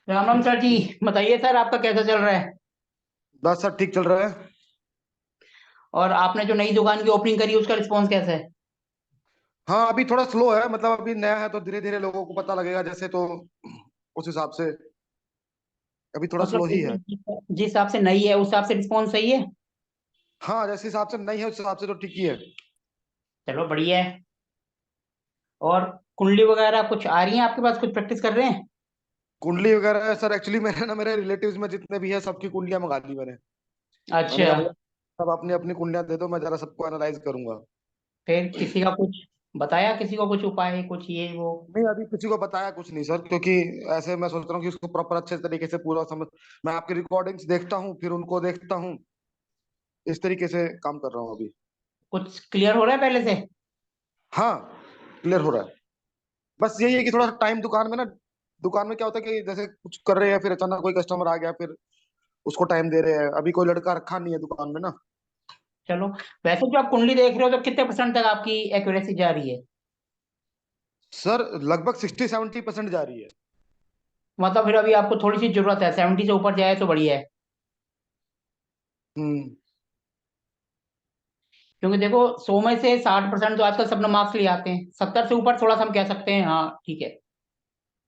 Ram Ram sir जी। बताइए sir, आपका कैसा चल रहा है? बस सब ठीक चल रहा है। और आपने जो नई दुकान की ओपनिंग करी उसका रिस्पॉन्स कैसा है? हाँ, अभी थोड़ा स्लो है, मतलब अभी नया है तो धीरे धीरे लोगों को पता लगेगा जैसे, तो उस हिसाब से अभी थोड़ा मतलब स्लो ही है। जिस हिसाब से नई है उस हिसाब से रिस्पॉन्स सही है। हाँ, जैसे हिसाब से नहीं है उस हिसाब से तो ठीक ही है। चलो बढ़िया है। और कुंडली वगैरह कुछ आ रही है आपके पास, कुछ प्रैक्टिस कर रहे हैं? कुंडली वगैरह सर, एक्चुअली मैंने ना मेरे रिलेटिव्स में जितने भी है सबकी कुंडलियां मंगा ली मैंने। मैंने अच्छा। कहा भैया सब अपनी अपनी कुंडलियां दे दो, मैं जरा सबको एनालाइज करूंगा। फिर किसी का कुछ बताया, किसी को कुछ उपाय, कुछ ये वो? नहीं, अभी किसी को बताया कुछ नहीं सर, क्योंकि ऐसे मैं सोच रहा हूँ कि उसको प्रॉपर अच्छे तरीके से पूरा समझ। मैं आपकी रिकॉर्डिंग्स देखता हूँ, फिर उनको देखता हूँ। इस तरीके से काम कर रहा हूँ अभी। कुछ क्लियर हो रहा है पहले से? हाँ, क्लियर हो रहा है। बस यही है कि थोड़ा टाइम दुकान में ना, दुकान में क्या होता है कि जैसे कुछ कर रहे हैं फिर अचानक कोई कस्टमर आ गया, फिर उसको टाइम दे रहे हैं। अभी कोई लड़का रखा नहीं है दुकान में ना। चलो। वैसे जो आप कुंडली देख रहे हो तो कितने परसेंट तक आपकी एक्यूरेसी जा रही है? सर लगभग 60-70% जा रही है। मतलब फिर अभी आपको थोड़ी सी जरूरत है, 70 से ऊपर जाए तो बढ़िया है। हम्म। क्योंकि देखो, 100 में से 60% तो आजकल सब मार्क्स ले आते हैं, 70 से ऊपर थोड़ा सा हम कह सकते हैं हाँ ठीक है।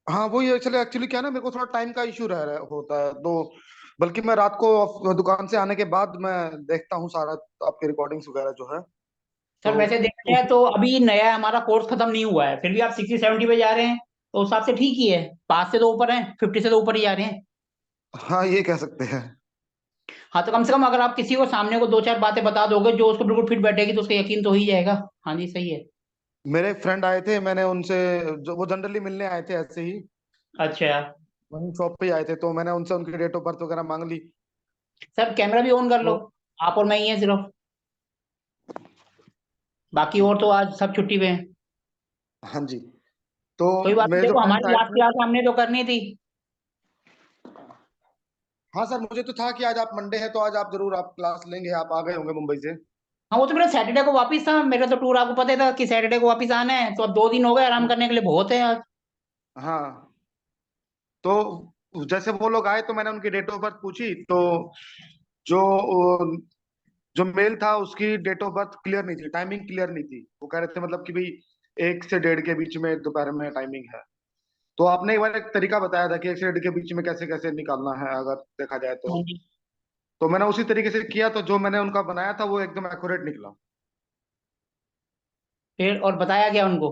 हाँ, वही एक्चुअली एक्चुअली क्या है ना, मेरे को थोड़ा टाइम का इशू रह रहा होता है तो। बल्कि मैं रात को दुकान से आने के बाद मैं देखता हूँ सारा, आपके रिकॉर्डिंग्स वगैरह जो है सर तो वैसे देखते उस। हैं तो अभी नया हमारा कोर्स खत्म नहीं हुआ है, फिर भी आप 60-70 पे जा रहे हैं, तो उस हिसाब से ठीक ही है। पास से तो ऊपर है, 50 से तो ऊपर ही जा रहे हैं। हाँ, ये कह सकते हैं। हाँ तो कम से कम अगर आप किसी को सामने को दो चार बातें बता दोगे जो उसको बिल्कुल फिट बैठेगी तो उसका यकीन तो हो ही जाएगा। हाँ जी सही है। मेरे फ्रेंड आए थे, मैंने उनसे, जो वो जनरली मिलने आए थे ऐसे ही, अच्छा। वहीं शॉप पे ही आए थे, तो मैंने उनसे उनकी डेट ऑफ बर्थ वगैरह मांग ली। सर कैमरा भी ऑन कर लो। तो आप और मैं ही हैं सिर्फ, बाकी और तो आज सब छुट्टी पे हैं। हाँ जी। तो कोई बात नहीं, मेरे जो देखो फ्रेंड्स हमारी आए लास्ट थे। क्लास हमने तो करनी थी। हाँ सर, मुझे तो था कि आज आप मंडे है तो आज आप जरूर आप क्लास लेंगे, आप आ गए होंगे मुंबई से। हाँ वो तो मेरा सैटरडे को वापिस था, मेरा तो टूर आपको पता ही था कि सैटरडे को वापिस आना है, तो अब 2 दिन हो गए आराम करने के लिए, बहुत है आज। हाँ, तो जैसे वो लोग आए तो मैंने उनकी डेट ऑफ बर्थ पूछी, तो जो जो मेल था उसकी डेट ऑफ बर्थ क्लियर नहीं थी, टाइमिंग क्लियर नहीं थी। वो कह रहे थे मतलब कि भाई 1 से 1:30 के बीच में दोपहर में टाइमिंग है। तो आपने एक बार एक तरीका बताया था कि 1 से 1:30 के बीच में कैसे कैसे निकालना है अगर देखा जाए तो। हाँ जी। तो मैंने उसी तरीके से किया, तो जो मैंने उनका बनाया था वो एकदम एक्यूरेट निकला। फिर और बताया क्या उनको?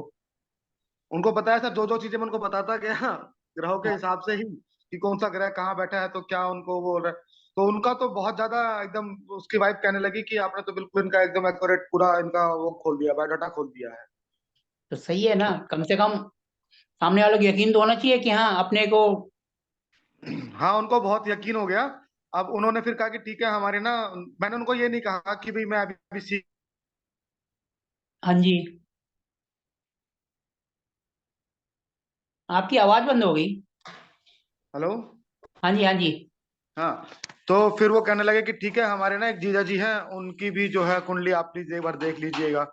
उनको बताया था, जो जो चीजें मैं उनको बताता गया ग्रहों के हाँ, हिसाब से ही, कि कौन सा ग्रह कहाँ बैठा है तो क्या उनको वो तो उनका तो बहुत ज्यादा एकदम उसकी वाइफ कहने लगी कि आपने तो बिल्कुल इनका एकदम एक्यूरेट पूरा इनका वो खोल दिया, बायोडाटा खोल दिया है। तो सही है ना, कम से कम सामने वालों को यकीन तो होना चाहिए कि हाँ अपने को। हाँ, उनको बहुत यकीन हो गया। अब उन्होंने फिर कहा कि ठीक है हमारे ना, मैंने उनको ये नहीं कहा कि भाई मैं अभी अभी सीख। हाँ जी। आपकी आवाज बंद हो गई। हेलो। हाँ जी हाँ जी। हाँ, तो फिर वो कहने लगे कि ठीक है हमारे ना एक जीजा जी हैं, उनकी भी जो है कुंडली आप प्लीज एक बार देख लीजिएगा।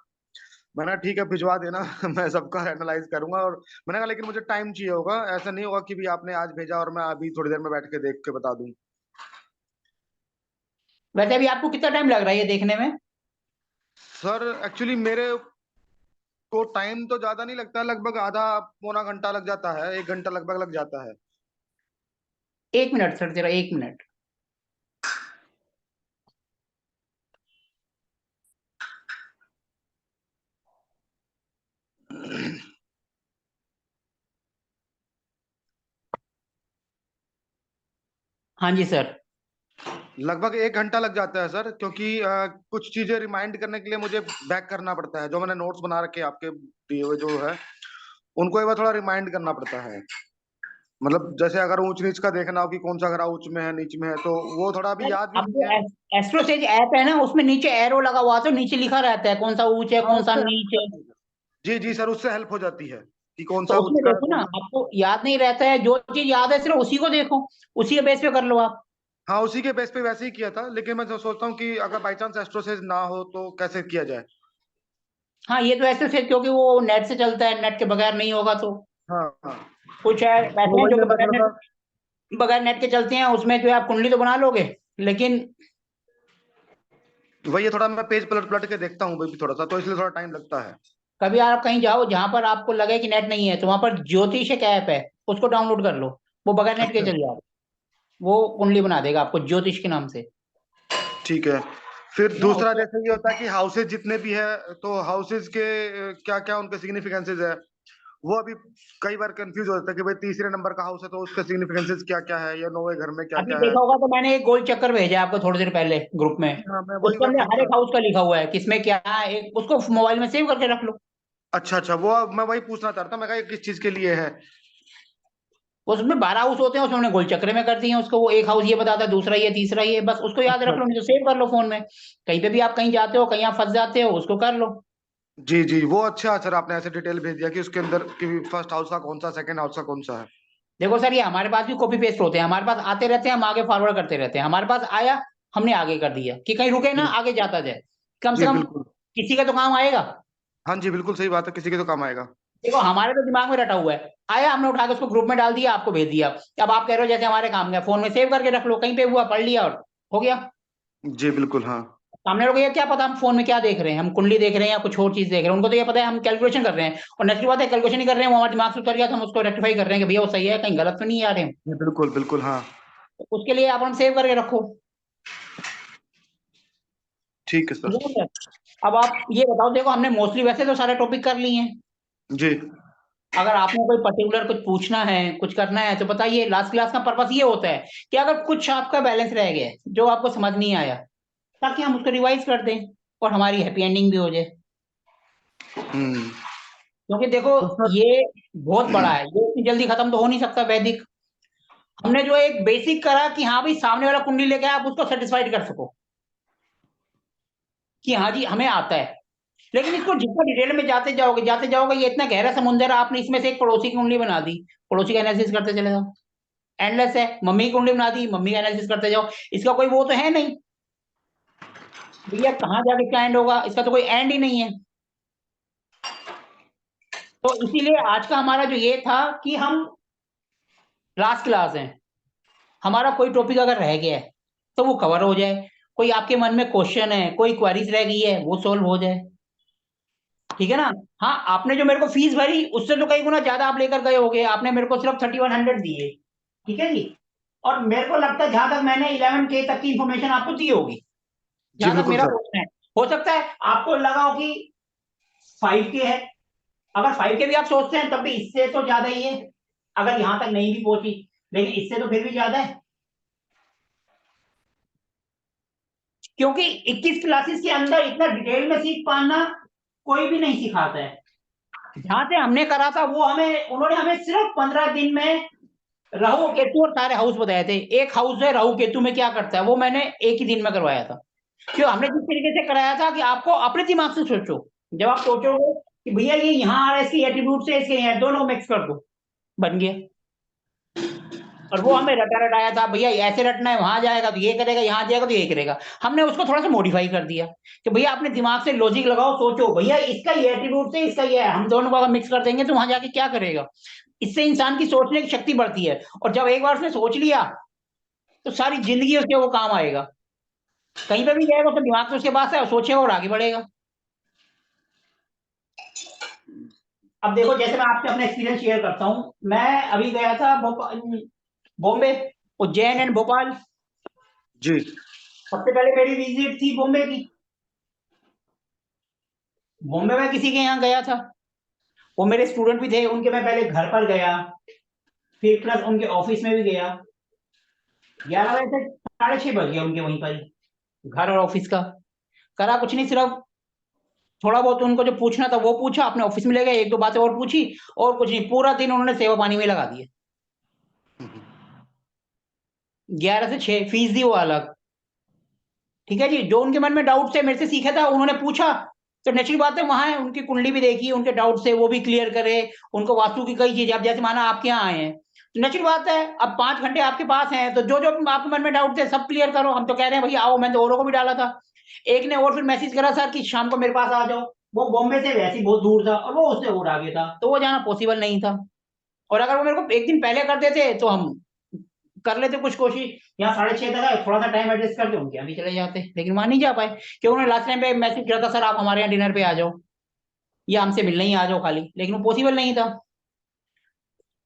मैंने ठीक है भिजवा देना मैं सबका एनालाइज करूंगा। और मैंने कहा लेकिन मुझे टाइम चाहिए होगा, ऐसा नहीं होगा कि भी आपने आज भेजा और मैं अभी थोड़ी देर में बैठ के देख के बता दूं। वैसे अभी आपको कितना टाइम लग रहा है ये देखने में? सर एक्चुअली मेरे को टाइम तो ज्यादा नहीं लगता, लगभग आधा पौना घंटा लग जाता है, 1 घंटा लगभग लग जाता है। 1 मिनट सर, जरा 1 मिनट। हाँ जी सर। लगभग 1 घंटा लग जाता है सर, क्योंकि कुछ चीजें रिमाइंड करने के लिए मुझे बैक करना पड़ता है, जो मैंने नोट्स बना रखे आपके दिए हुए जो है, उनको एक बार थोड़ा रिमाइंड करना पड़ता है। मतलब जैसे अगर ऊंच नीच का देखना हो कि कौन सा ग्रह ऊंच में है नीच में है, तो वो थोड़ा अभी सर याद भी अब नहीं जो है। एस्ट्रोसेज ऐप है ना, उसमें नीचे एरो लगा हुआ था, नीचे लिखा रहता है कौन सा ऊंच है हाँ, कौन सा उससे हेल्प नीच हो है। जाती है। जी जी सर, उससे हेल्प हो जाती है कि कौन तो सा उसमें ऊंच का है देखो ना, कौन सा। आपको याद नहीं रहता है, जो चीज याद है सिर्फ उसी को देखो, उसी के बेस पे कर लो आप। हाँ, उसी के बेस पे वैसे ही किया था, लेकिन मैं तो सोचता हूँ कि अगर बाई चांस एस्ट्रोसेज ना हो तो कैसे किया जाए। हाँ ये तो एस्ट्रोसेज, क्योंकि वो नेट से चलता है, नेट के बगैर नहीं होगा तो। हाँ हाँ। कुछ है तो वैसे हैं वही जो है, कि मैं बगैर थोड़ा सा नेट। बगैर नेट के चलते हैं, उसमें जो है आप कुंडली तो बना लोगे, लेकिन वही है, थोड़ा मैं पेज पलट पलट के देखता हूँ भाई थोड़ा सा, तो इसलिए थोड़ा टाइम लगता है। कभी आप कहीं जाओ जहां पर आपको लगे कि नेट नहीं है, तो वहां पर ज्योतिष एक ऐप है, उसको डाउनलोड कर लो, वो बगैर नेट के अच्छा, चल जाओ, वो कुंडली बना देगा आपको ज्योतिष के नाम से। ठीक है। फिर ठीक है ना दूसरा उसको। जैसे ये होता है कि हाउसेज जितने भी है, तो हाउसेज के क्या क्या उनके सिग्निफिकेंसेस है, वो अभी कई बार कंफ्यूज हो जाता है कि भाई तीसरे नंबर का हाउस है तो उसके सिग्निफिकेंसेस क्या क्या है, या नौवे घर में क्या अभी क्या है। देखा होगा तो मैंने एक गोल चक्कर भेजा आपको थोड़ी देर पहले ग्रुप में, हाँ, मैं वही उसके वही अंदर देख हर रहा एक था। हाउस का लिखा हुआ है किसमें क्या है, एक उसको मोबाइल में सेव करके रख लो। अच्छा अच्छा, वो मैं वही पूछना चाहता था, मैं कहा ये किस चीज के लिए है। उसमें 12 हाउस होते हैं, उसमें उन्होंने गोल चक्कर में कर दिए हैं उसको, वो एक हाउस ये बताता है, दूसरा ये, तीसरा ये, बस उसको याद अच्छा, रख लो, नहीं तो सेव कर लो फोन में। कहीं पे भी आप कहीं जाते हो, कहीं आप फंस जाते हो, उसको कर लो। जी जी, वो अच्छा सर, आपने ऐसे डिटेल भेज दिया कि उसके अंदर कि फर्स्ट हाउस का कौन सा, सेकंड हाउस का कौन सा है। देखो सर, ये हमारे पास भी कॉपी पेस्ट होते हैं, हमारे पास आते रहते हैं, हम आगे फॉरवर्ड करते रहते हैं, हमारे पास आया, हमने आगे कर दिया, कि कहीं रुके ना, जी आगे जाता जाए, कम से जी कम बिल्कुल। किसी का तो काम आएगा। हाँ जी, बिल्कुल सही बात है, किसी के तो काम आएगा। देखो हमारे तो दिमाग में रटा हुआ है, आया, हमने उठा के उसको ग्रुप में डाल दिया, आपको भेज दिया। अब आप कह रहे हो जैसे हमारे काम गया, फोन में सेव करके रख लो, कहीं पे हुआ पढ़ लिया और हो गया। जी बिल्कुल, हाँ। सामने वालों को ये क्या पता हम फोन में क्या देख रहे हैं, हम कुंडली देख रहे हैं या कुछ और चीज देख रहे हैं, उनको तो ये पता है हम कैलकुलेशन कर रहे हैं, और नेक्स्ट बात है कैलकुलेशन ही कर रहे हैं, वो हमारे दिमाग से उतर गया तो हम उसको रेक्टिफाई कर रहे हैं कि भैया वो सही है, कहीं गलत तो नहीं आ रहे हैं। जी बिल्कुल बिल्कुल, हाँ। तो उसके लिए आप हम सेव करके रखो। ठीक है ठीक सर। है ना सर? अब आप ये बताओ, देखो हमने मोस्टली वैसे तो सारे टॉपिक कर लिए हैं, जी अगर आपने कोई पर्टिकुलर कुछ पूछना है, कुछ करना है, तो बताइए। लास्ट क्लास का पर्पस ये होता है कि अगर कुछ आपका बैलेंस रह गया है जो आपको समझ नहीं आया, ताकि हम उसको रिवाइज कर दें और हमारी हैप्पी एंडिंग भी हो जाए। हम्म। क्योंकि देखो तो सर, ये बहुत बड़ा है, ये इतनी जल्दी खत्म तो हो नहीं सकता वैदिक। हमने जो एक बेसिक करा कि हाँ भाई सामने वाला कुंडली लेके आप उसको सेटिस्फाइड कर सको कि हाँ जी हमें आता है। लेकिन इसको जितना डिटेल में जाते जाओगे, ये इतना गहरा समुंदर है, आपने इसमें से एक पड़ोसी की कुंडली बना दी, पड़ोसी का एनालिसिस करते चले जाओ, एंडलेस है। मम्मी की कुंडली बना दी, मम्मी का एनालिसिस करते जाओ, इसका कोई वो तो है नहीं भैया, कहाँ जाके क्या एंड होगा, इसका तो कोई एंड ही नहीं है। तो इसीलिए आज का हमारा जो ये था कि हम लास्ट क्लास है, हमारा कोई टॉपिक अगर रह गया है तो वो कवर हो जाए, कोई आपके मन में क्वेश्चन है, कोई क्वेरीज रह गई है, वो सोल्व हो जाए। ठीक है ना? हाँ, आपने जो मेरे को फीस भरी उससे तो कई गुना ज्यादा आप लेकर गए होगे, आपने मेरे को सिर्फ 3100 दिए। ठीक है जी। और मेरे को लगता है जहां तक मैंने 11K तक की इंफॉर्मेशन आपको दी होगी, जी जहां तक बिल्कुल मेरा सर। क्वेश्चन है। हो सकता है आपको लगा हो कि 5K है, अगर 5K भी आप सोचते हैं तब भी इससे तो ज्यादा ही है, अगर यहां तक नहीं भी पहुंची, लेकिन इससे तो फिर भी ज्यादा है। क्योंकि 21 क्लासेस के अंदर इतना डिटेल में सीख पाना कोई भी नहीं सिखाता है। जहां से हमने करा था वो हमें, उन्होंने हमें सिर्फ 15 दिन में राहु केतु और सारे हाउस बताए थे। एक हाउस है राहु केतु में क्या करता है, वो मैंने एक ही दिन में करवाया था। क्यों? हमने जिस तरीके से कराया था कि आपको अपने दिमाग से सोचो, जब आप सोचोगे कि भैया ये यहाँ आ रहा है, इसकी एट्रीब्यूट से इसके यहाँ, दोनों को मिक्स कर दो, बन गया। और वो हमें रटा रटाया था, भैया ऐसे रटना है, वहां जाएगा तो ये करेगा, यहाँ जाएगा तो ये करेगा। हमने उसको थोड़ा सा मॉडिफाई कर दिया कि भैया अपने दिमाग से लॉजिक लगाओ, सोचो भैया इसका ये एट्रीब्यूट से इसका ये है, हम दोनों को अगर मिक्स कर देंगे तो वहां जाके क्या करेगा। इससे इंसान की सोचने की शक्ति बढ़ती है, और जब एक बार उसने सोच लिया तो सारी जिंदगी उसके वो काम आएगा। कहीं पे भी जाएगा तो दिमाग तो उसके पास है, और सोचेगा और आगे बढ़ेगा। अब देखो जैसे मैं आपसे अपना एक्सपीरियंस शेयर करता हूँ, मैं अभी गया था बॉम्बे, उज्जैन एंड भोपाल। जी सबसे पहले मेरी विजिट थी बॉम्बे की। बॉम्बे में किसी के यहाँ गया था, वो मेरे स्टूडेंट भी थे, उनके मैं पहले घर पर गया, फिर प्लस उनके ऑफिस में भी गया। 11 बजे से 6:30 बज गया उनके वहीं पर ही, घर और ऑफिस का। करा कुछ नहीं, सिर्फ थोड़ा बहुत उनको जो पूछना था वो पूछा, अपने ऑफिस में ले गए, एक दो बातें और पूछी, और कुछ नहीं, पूरा दिन उन्होंने सेवा पानी में लगा दिया। 11 से 6 फीस दी वो अलग। ठीक है जी, जो उनके मन में डाउट थे मेरे से सीखा था, उन्होंने पूछा, तो नेचुरल बात है वहां है, उनकी कुंडली भी देखी, उनके डाउट थे वो भी क्लियर करे, उनको वास्तु की कई चीजें, अब जैसे माना आपके यहाँ आए हैं, तो नेचुरल बात है अब 5 घंटे आपके पास हैं, तो जो जो आपके मन में डाउट थे सब क्लियर करो। हम तो कह रहे हैं भैया आओ, मैंने तो औरों को भी डाला था। एक ने और फिर मैसेज करा सर कि शाम को मेरे पास आ जाओ, वो बॉम्बे से वैसे ही बहुत दूर था, और वो उससे और आगे था, तो वो जाना पॉसिबल नहीं था। और अगर वो मेरे को एक दिन पहले कर देते तो हम कर लेते कुछ कोशिश, यहाँ 6:30 तक आए, थोड़ा सा टाइम एडजस्ट करते, उनके यहाँ भी चले जाते, लेकिन वहां नहीं जा पाए क्योंकि उन्होंने लास्ट टाइम पे मैसेज किया था, सर आप हमारे यहाँ डिनर पे आ जाओ या हमसे मिलने ही आ जाओ खाली, लेकिन वो पॉसिबल नहीं था।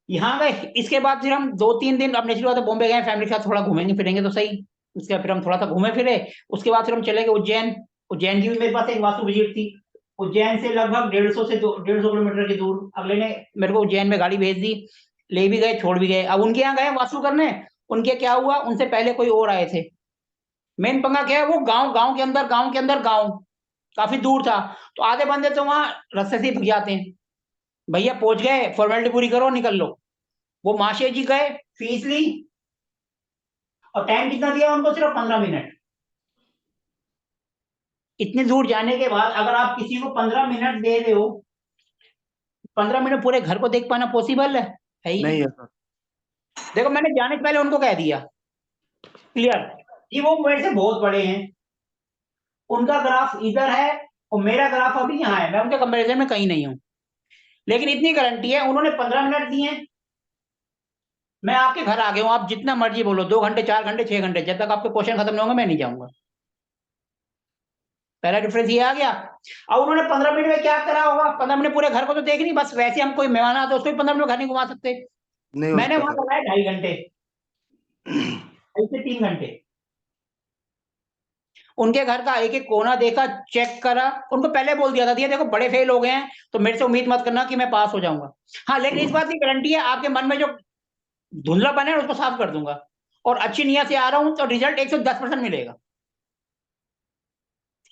यहाँ गए, इसके बाद फिर हम 2-3 दिन, अब नेचुरल बात है बॉम्बे गए फैमिली के साथ, थोड़ा घूमेंगे फिरेंगे तो सही। उसके बाद फिर हम थोड़ा सा घूमे फिरे, उसके बाद फिर हम चले गए उज्जैन। उज्जैन की भी मेरे पास एक वास्तु विजिट थी। उज्जैन से लगभग 150 से 150 किलोमीटर की दूर, अगले ने मेरे को उज्जैन में गाड़ी भेज दी, ले भी गए छोड़ भी गए। अब उनके यहाँ गए वास्तु करने, उनके क्या हुआ, उनसे पहले कोई और आए थे। मेन पंगा क्या है, वो गांव गांव के अंदर, गांव के अंदर गांव, काफी दूर था। तो आधे बंदे तो वहां रास्ते से ही भग जाते हैं, भैया पहुंच गए फॉर्मेलिटी पूरी करो निकल लो। वो माशे जी गए, फीस ली, और टाइम कितना दिया उनको, सिर्फ 15 मिनट। इतनी दूर जाने के बाद अगर आप किसी को 15 मिनट दे रहे हो, 15 मिनट पूरे घर को देख पाना पॉसिबल है ही नहीं नहीं। है सर। देखो मैंने जाने से पहले उनको कह दिया क्लियर, कि वो मेरे से बहुत बड़े हैं, उनका ग्राफ इधर है और मेरा ग्राफ अभी यहाँ है, मैं उनके कंपैरिजन में कहीं नहीं हूं। लेकिन इतनी गारंटी है, उन्होंने 15 मिनट दिए, मैं आपके घर आ गया हूं, आप जितना मर्जी बोलो, 2 घंटे 4 घंटे 6 घंटे, जब तक आपके क्वेश्चन खत्म नहीं होंगे मैं नहीं जाऊंगा। पहला डिफरेंस ये आ गया। अब उन्होंने 15 मिनट में क्या करा होगा, 15 मिनट पूरे घर को तो देख नहीं, बस वैसे हम कोई मेहमान आता उसको 15 मिनट में घर नहीं घुमा सकते। नहीं हो मैंने सकता वहां सर। लगाया 2.5 घंटे, 2 से 3 घंटे। उनके घर का एक एक कोना देखा, चेक करा, उनको पहले बोल दिया था, दिया देखो बड़े फेल हो गए हैं तो मेरे से उम्मीद मत करना कि मैं पास हो जाऊंगा। हाँ लेकिन इस बात की गारंटी है, आपके मन में जो धुंधलापन है उसको साफ कर दूंगा, और अच्छी नियत से आ रहा हूं तो रिजल्ट 110% मिलेगा।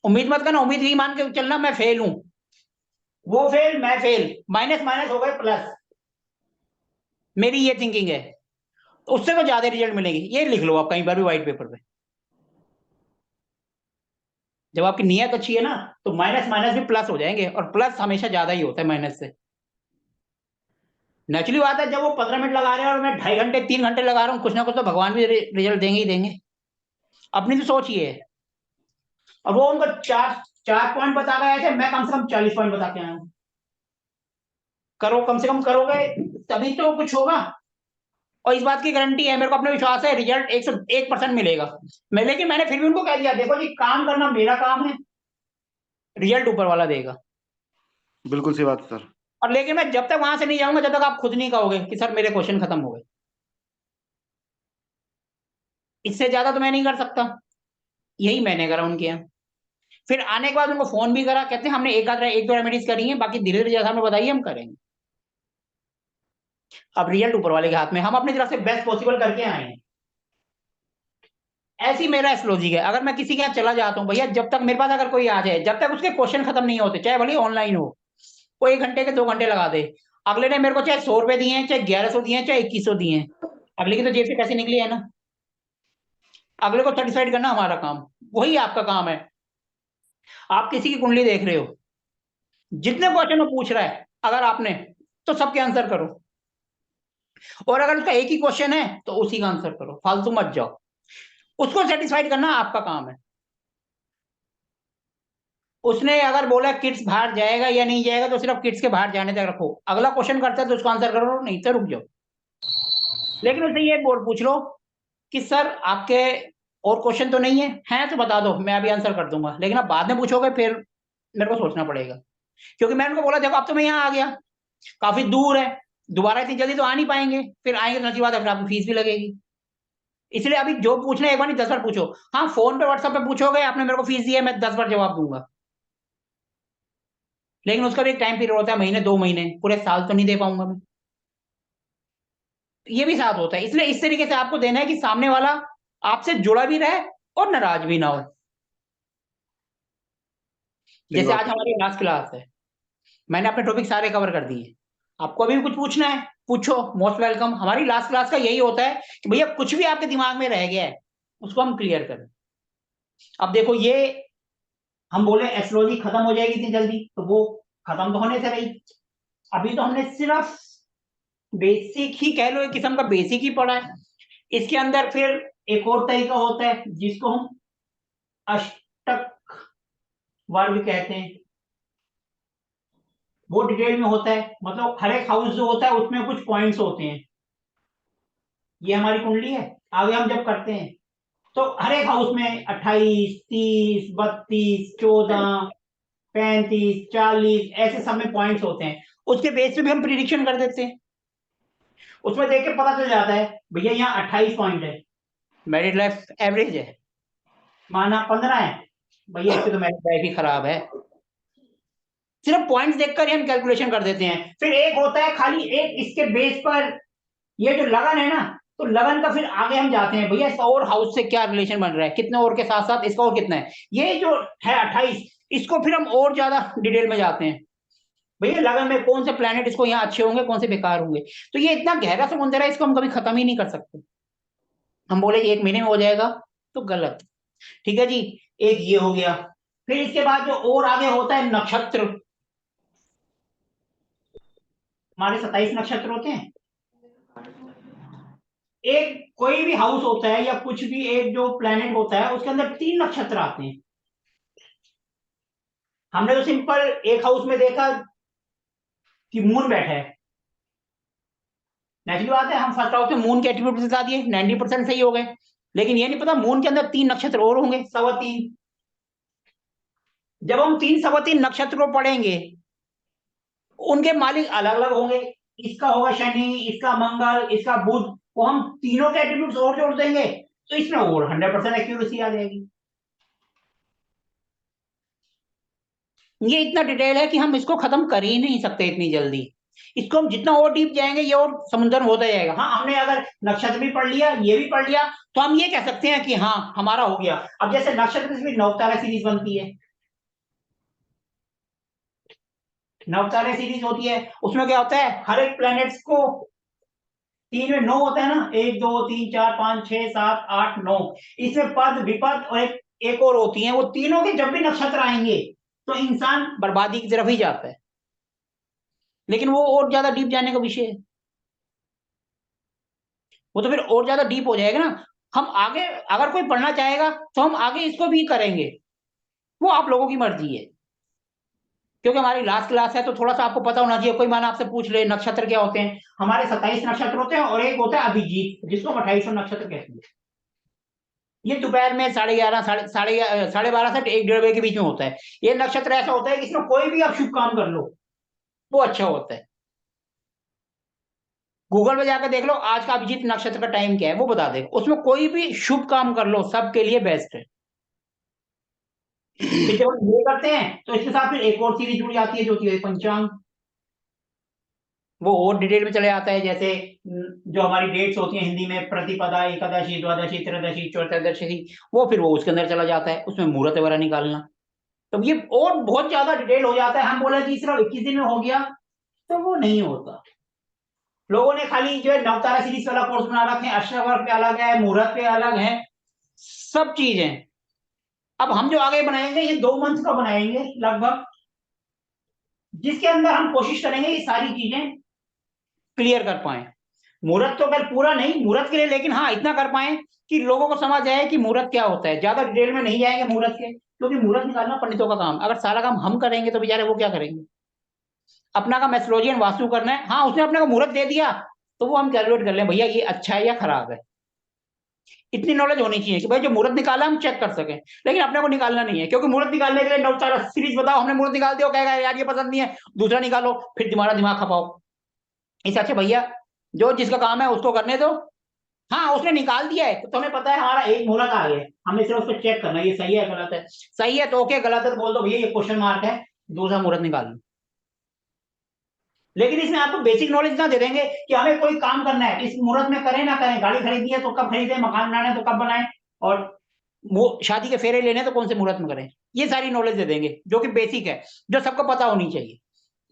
उम्मीद मत करना, उम्मीद ही मान के चलना मैं फेल हूं, वो फेल मैं फेल, माइनस माइनस हो गए प्लस, मेरी ये थिंकिंग है। तो उससे तो ज्यादा रिजल्ट मिलेगी, ये लिख लो आप कहीं पर भी व्हाइट पेपर पे। जब आपकी नियत अच्छी है ना, तो माइनस माइनस भी प्लस हो जाएंगे, और प्लस हमेशा ज्यादा ही होता है माइनस से। नेचुरली बात है, जब वो 15 मिनट लगा रहे हैं और मैं 2.5 घंटे 3 घंटे लगा रहा हूँ, कुछ ना कुछ तो भगवान भी रिजल्ट देंगे ही देंगे। अपनी तो सोच ये है। और वो उनको चार चार पॉइंट बता गए थे, मैं कम से कम 40 पॉइंट बता के आया हूँ। करो, कम से कम करोगे तभी तो कुछ होगा। और इस बात की गारंटी है, मेरे को अपने विश्वास है, रिजल्ट 101% मिलेगा। लेकिन मैंने फिर भी उनको कह दिया, देखो जी काम करना मेरा काम है, रिजल्ट ऊपर वाला देगा। बिल्कुल सी बात है सर। और लेकिन मैं जब तक वहां से नहीं जाऊंगा, जब तक आप खुद नहीं कहोगे कि सर मेरे क्वेश्चन खत्म हो गए, इससे ज्यादा तो मैं नहीं कर सकता। यही मैंने करा उनके यहाँ। फिर आने के बाद उनको फोन भी करा, कहते हैं हमने एक दो रेमेडीज करी हैं, बाकी धीरे धीरे जैसा हमने बताइए हम करेंगे। अब रिजल्ट ऊपर वाले के हाथ में, हम अपनी तरफ से बेस्ट पॉसिबल करके आए हैं। ऐसी मेरा लॉजिक है। अगर मैं किसी के यहाँ चला जाता हूँ भैया, जब तक मेरे पास अगर कोई आ जाए, जब तक उसके क्वेश्चन खत्म नहीं होते, चाहे भले ऑनलाइन हो, वो 1 घंटे के 2 घंटे लगा दे, अगले ने मेरे को चाहे 100 रुपए दिए हैं, चाहे 1100 दिए हैं, चाहे 2100 दिए हैं, अगले की तो जेब से पैसे निकले हैं ना। अगले को सेटिस्फाइड करना हमारा काम, वही आपका काम है। आप किसी की कुंडली देख रहे हो, जितने क्वेश्चन वो पूछ रहा है अगर आपने, तो सबके आंसर करो, और अगर उसका एक ही क्वेश्चन है तो उसी का आंसर करो, फालतू मत जाओ। उसको सेटिस्फाइड करना आपका काम है। उसने अगर बोला किड्स बाहर जाएगा या नहीं जाएगा, तो सिर्फ किड्स के बाहर जाने तक रखो, अगला क्वेश्चन करता है तो उसका आंसर करो, नहीं तो रुक जाओ। लेकिन उससे ये बोल पूछ लो कि सर आपके और क्वेश्चन तो नहीं है, हैं तो बता दो, मैं अभी आंसर कर दूंगा, लेकिन आप बाद में पूछोगे फिर मेरे को सोचना पड़ेगा। क्योंकि मैं उनको बोला देखो अब तो मैं यहाँ आ गया, काफी दूर है, दोबारा इतनी जल्दी तो आ नहीं पाएंगे, फिर आएंगे तो नसी बात है, फिर आपको फीस भी लगेगी। इसलिए अभी जो पूछना है एक बार नहीं 10 बार पूछो। हाँ फोन पे व्हाट्सएप पे पूछोगे, आपने मेरे को फीस दी है, मैं 10 बार जवाब दूंगा, लेकिन उसका भी एक टाइम पीरियड होता है, महीने 2 महीने, पूरे साल तो नहीं दे पाऊंगा मैं। ये भी साथ होता है, इसलिए इस तरीके से आपको देना है कि सामने वाला आपसे जुड़ा भी रहे और नाराज भी ना हो। सही जैसे बात आज है। हमारी लास्ट क्लास है, मैंने अपने टॉपिक सारे कवर कर दिए। आपको अभी भी कुछ पूछना है पूछो, मोस्ट वेलकम। हमारी लास्ट क्लास का यही होता है कि भैया कुछ भी आपके दिमाग में रह गया है उसको हम क्लियर करें। अब देखो ये, हम बोले एस्ट्रोलॉजी खत्म हो जाएगी इतनी जल्दी, तो वो खत्म तो होने से रही। अभी तो हमने सिर्फ बेसिक ही कह लो, एक किस्म का बेसिक ही पढ़ा है। इसके अंदर फिर एक और तरीका होता है जिसको हम अष्टक वर्ग कहते हैं, वो डिटेल में होता है। मतलब हर एक हाउस जो होता है उसमें कुछ पॉइंट्स होते हैं, ये हमारी कुंडली है। आगे हम जब करते हैं तो हर एक हाउस में 28, 30, 32, 14, 35, 40 ऐसे सब में पॉइंट्स होते हैं। उसके बेस पे भी हम प्रिडिक्शन कर देते हैं। उसमें देख के पता चल जाता है भैया यहाँ 28 पॉइंट है, मैरिड लाइफ एवरेज है। माना 15 है, भैया इससे तो मैरिड लाइफ ही खराब है। सिर्फ पॉइंट्स देखकर ही हम कैलकुलेशन कर देते हैं। फिर एक होता है खाली एक इसके बेस पर, ये जो लगन है ना, तो लगन का फिर आगे हम जाते हैं भैया इसका और हाउस से क्या रिलेशन बन रहा है, कितने और के साथ साथ इसका और कितना है। ये जो है 28, इसको फिर हम और ज्यादा डिटेल में जाते हैं भैया लगन में कौन से प्लैनेट इसको यहाँ अच्छे होंगे, कौन से बेकार होंगे। तो ये इतना गहरा समुंदर है, इसको हम कभी खत्म ही नहीं कर सकते। हम बोले कि 1 महीने में हो जाएगा तो गलत। ठीक है जी, एक ये हो गया। फिर इसके बाद जो और आगे होता है नक्षत्र। हमारे 27 नक्षत्र होते हैं। एक कोई भी हाउस होता है या कुछ भी एक जो प्लेनेट होता है उसके अंदर 3 नक्षत्र आते हैं। हमने तो सिंपल एक हाउस में देखा कि मून बैठा है, नेचुरल बात है, हम फर्स्ट हाउस में मून के एट्रीब्यूट बता दिए, 90% सही हो गए। लेकिन ये नहीं पता मून के अंदर 3 नक्षत्र और होंगे, 3.25। जब हम 3 नक्षत्र को पढ़ेंगे, उनके मालिक अलग अलग होंगे। इसका होगा शनि, इसका मंगल, इसका बुध। वो हम तीनों के एट्रीब्यूट्स और जोड़ देंगे तो इसमें और 100% एक्यूरेसी आ जाएगी। ये इतना डिटेल है कि हम इसको खत्म कर ही नहीं सकते इतनी जल्दी। इसको हम जितना और डीप जाएंगे ये और समुद्र होता जाएगा। हाँ, हमने अगर नक्षत्र भी पढ़ लिया, ये भी पढ़ लिया, तो हम ये कह सकते हैं कि हाँ हमारा हो गया। अब जैसे नक्षत्र से भी नवतारा सीरीज बनती है, नवतारा सीरीज होती है, उसमें क्या होता है हर एक प्लैनेट्स को 3 में 9 होता है ना, 1, 2, 3, 4, 5, 6, 7, 8, 9। इसमें पद विपद और एक और होती है। वो तीनों के जब भी नक्षत्र आएंगे तो इंसान बर्बादी की तरफ ही जाता है। लेकिन वो और ज्यादा डीप जाने का विषय है, वो तो फिर और ज्यादा डीप हो जाएगा ना। हम आगे अगर कोई पढ़ना चाहेगा तो हम आगे इसको भी करेंगे, वो आप लोगों की मर्जी है। क्योंकि हमारी लास्ट क्लास है तो थोड़ा सा आपको पता होना चाहिए। कोई माना आपसे पूछ ले नक्षत्र क्या होते हैं, हमारे 27 नक्षत्र होते हैं और एक होता है अभिजीत जिसको हम 28 नक्षत्र कहते हैं। ये दोपहर में 11:30 साढ़े 12 से 1 डेढ़ बजे के बीच में होता है। ये नक्षत्र ऐसा होता है कि इसमें कोई भी आप शुभ काम कर लो वो अच्छा होता है। गूगल पे जाकर देख लो आज का अभिजीत नक्षत्र का टाइम क्या है, वो बता देगा। उसमें कोई भी शुभ काम कर लो सबके लिए बेस्ट है। फिर जब हम ये करते हैं तो इसके साथ फिर एक और सीरीज जुड़ जाती है जो होती है पंचांग। वो और डिटेल में चले आता है। जैसे जो हमारी डेट्स होती हैं हिंदी में, प्रतिपदा, एकादशी, द्वादशी, त्रयोदशी, चतुर्दशी, वो फिर वो उसके अंदर चला जाता है, उसमें मुहूर्त वगैरह निकालना। तो ये और बहुत ज्यादा डिटेल हो जाता है। हम बोले कि सिर्फ 21 दिन में हो गया, तो वो नहीं होता। लोगों ने खाली जो है नवतारा सीरीज वाला कोर्स बना रखे हैं, अष्टवर्ग पे अलग है, मुहूर्त पे अलग है, सब चीजें। अब हम जो आगे बनाएंगे ये 2 मंथ का बनाएंगे लगभग, जिसके अंदर हम कोशिश करेंगे ये सारी चीजें क्लियर कर पाए। मुहूर्त तो कल पूरा नहीं मुहूर्त के लिए, लेकिन हाँ इतना कर पाए कि लोगों को समझ आए कि मुहूर्त क्या होता है। ज्यादा डिटेल में नहीं जाएंगे मुहूर्त के, क्योंकि मुहूर्त निकालना पंडितों का काम। अगर सारा काम हम करेंगे तो बेचारे वो क्या करेंगे। अपना काम एस्ट्रोलॉजी एंड वास्तु करना है। हाँ, उसने अपने को मुहूर्त दे दिया तो वो हम कैलकुलेट कर लें भैया ये अच्छा है या खराब है। इतनी नॉलेज होनी चाहिए कि भाई जो मुहूर्त निकाला हम चेक कर सकें। लेकिन अपने को निकालना नहीं है, क्योंकि मुहूर्त निकालने के लिए नवतारा सीरीज बताओ, हमने मुहूर्त निकाल दिया, कहेगा यार ये पसंद नहीं है, दूसरा निकालो, फिर तुम्हारा दिमाग खपाओ। इससे अच्छा भैया जो जिसका काम है उसको करने दो। हाँ, उसने निकाल दिया है तो तुम्हें पता है हमारा एक मुहूर्त आ गया है, हमने सिर्फ उसको चेक करना है ये सही है गलत है। सही है तो ओके, गलत है तो बोल दो भैया ये क्वेश्चन मार्क है, दूसरा मुहूर्त निकाल लो। लेकिन इसमें आपको बेसिक नॉलेज ना दे देंगे कि हमें कोई काम करना है इस मुहूर्त में करें ना करें, गाड़ी खरीदनी है तो कब खरीदें, मकान बनाना है तो कब बनाएं, और वो शादी के फेरे लेने तो कौन से मुहूर्त में करें। ये सारी नॉलेज दे देंगे जो कि बेसिक है, जो सबको पता होनी चाहिए।